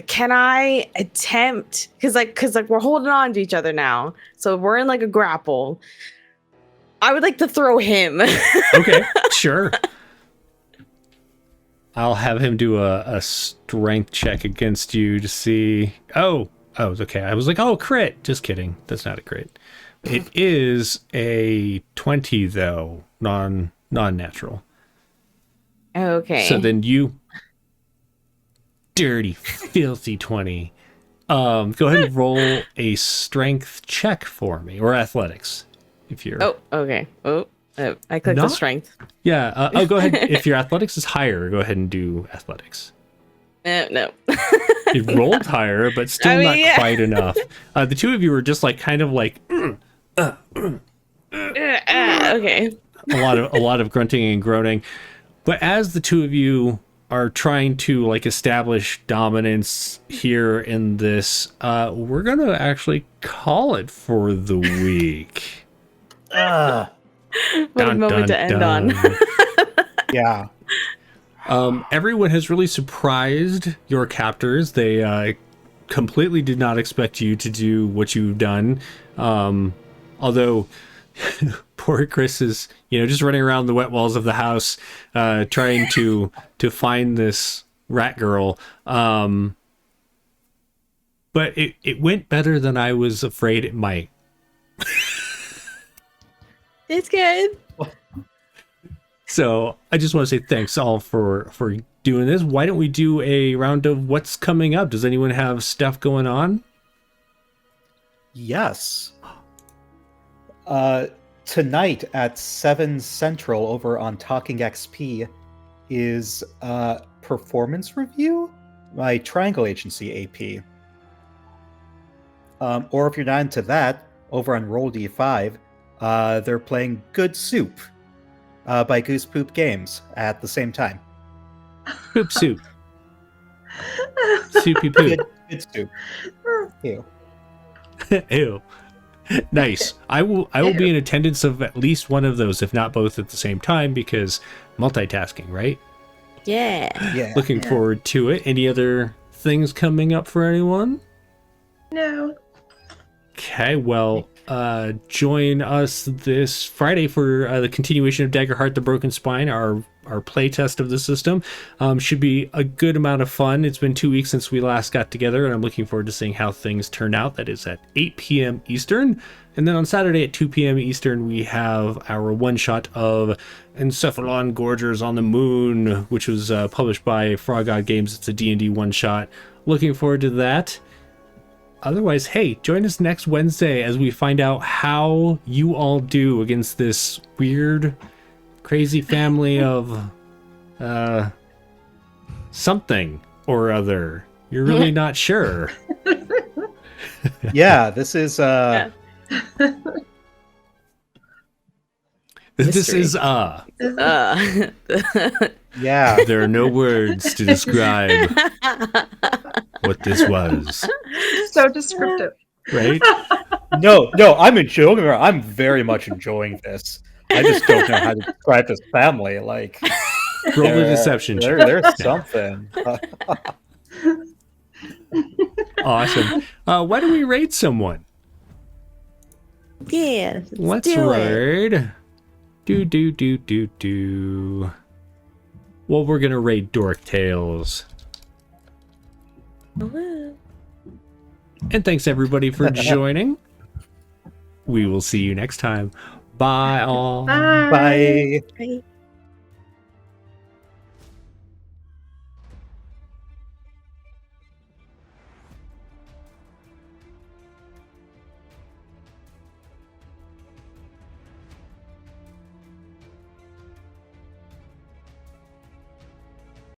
Can I attempt, because we're holding on to each other now, so we're in like a grapple. I would like to throw him.
Okay, sure. I'll have him do a strength check against you to see. Oh, okay. I was like, oh, crit. Just kidding. That's not a crit. It is a 20 though, non-natural.
Okay.
So then you dirty, filthy 20. Go ahead and roll a strength check for me, or athletics, if you're.
Oh, okay. Oh, I clicked the strength.
Yeah. Go ahead. If your athletics is higher, go ahead and do athletics.
No.
It rolled higher, but still not quite enough. The two of you were just like kind of like.
Okay.
A lot of grunting and groaning, but as the two of you are trying to like establish dominance here in this, we're gonna actually call it for the week.
What a moment to end on.
Yeah.
Everyone has really surprised your captors. They completely did not expect you to do what you've done. Although poor Chris is, just running around the wet walls of the house, trying to find this rat girl. But it went better than I was afraid it might.
It's good.
So I just want to say thanks all for doing this. Why don't we do a round of what's coming up? Does anyone have stuff going on?
Yes. Tonight at 7 Central over on Talking XP is performance review, my Triangle Agency AP. Or if you're not into that, over on Roll D5, they're playing Good Soup by Goose Poop Games at the same time.
Poop soup. Soupy poop.
Good soup. Ew.
Ew. Nice. I will be in attendance of at least one of those, if not both at the same time, because multitasking, right?
Yeah.
Looking forward to it. Any other things coming up for anyone?
No.
Okay, well, join us this Friday for the continuation of Daggerheart: The Broken Spine, our playtest of the system. Should be a good amount of fun. It's been 2 weeks since we last got together, and I'm looking forward to seeing how things turn out. That is at 8 p.m. Eastern. And then on Saturday at 2 p.m. Eastern, we have our one-shot of Encephalon Gorgers on the Moon, which was published by Frog God Games. It's a D&D one-shot. Looking forward to that. Otherwise, hey, join us next Wednesday as we find out how you all do against this weird, crazy family of something or other. You're really not sure.
Yeah, this is
This
Mystery.
is
yeah.
there are no words to describe what this was,
So descriptive.
right?
No, I'm enjoying. I'm very much enjoying this. I just don't know how to describe this family. Like,
Roll the
there-
deception check.
There's something.
Awesome. Why don't we raid someone?
Yeah.
Let's
do it.
raid. Do. Well, we're gonna raid Dork Tales. And thanks everybody for joining. We will see you next time. Bye all.
Bye.
Bye.
Bye.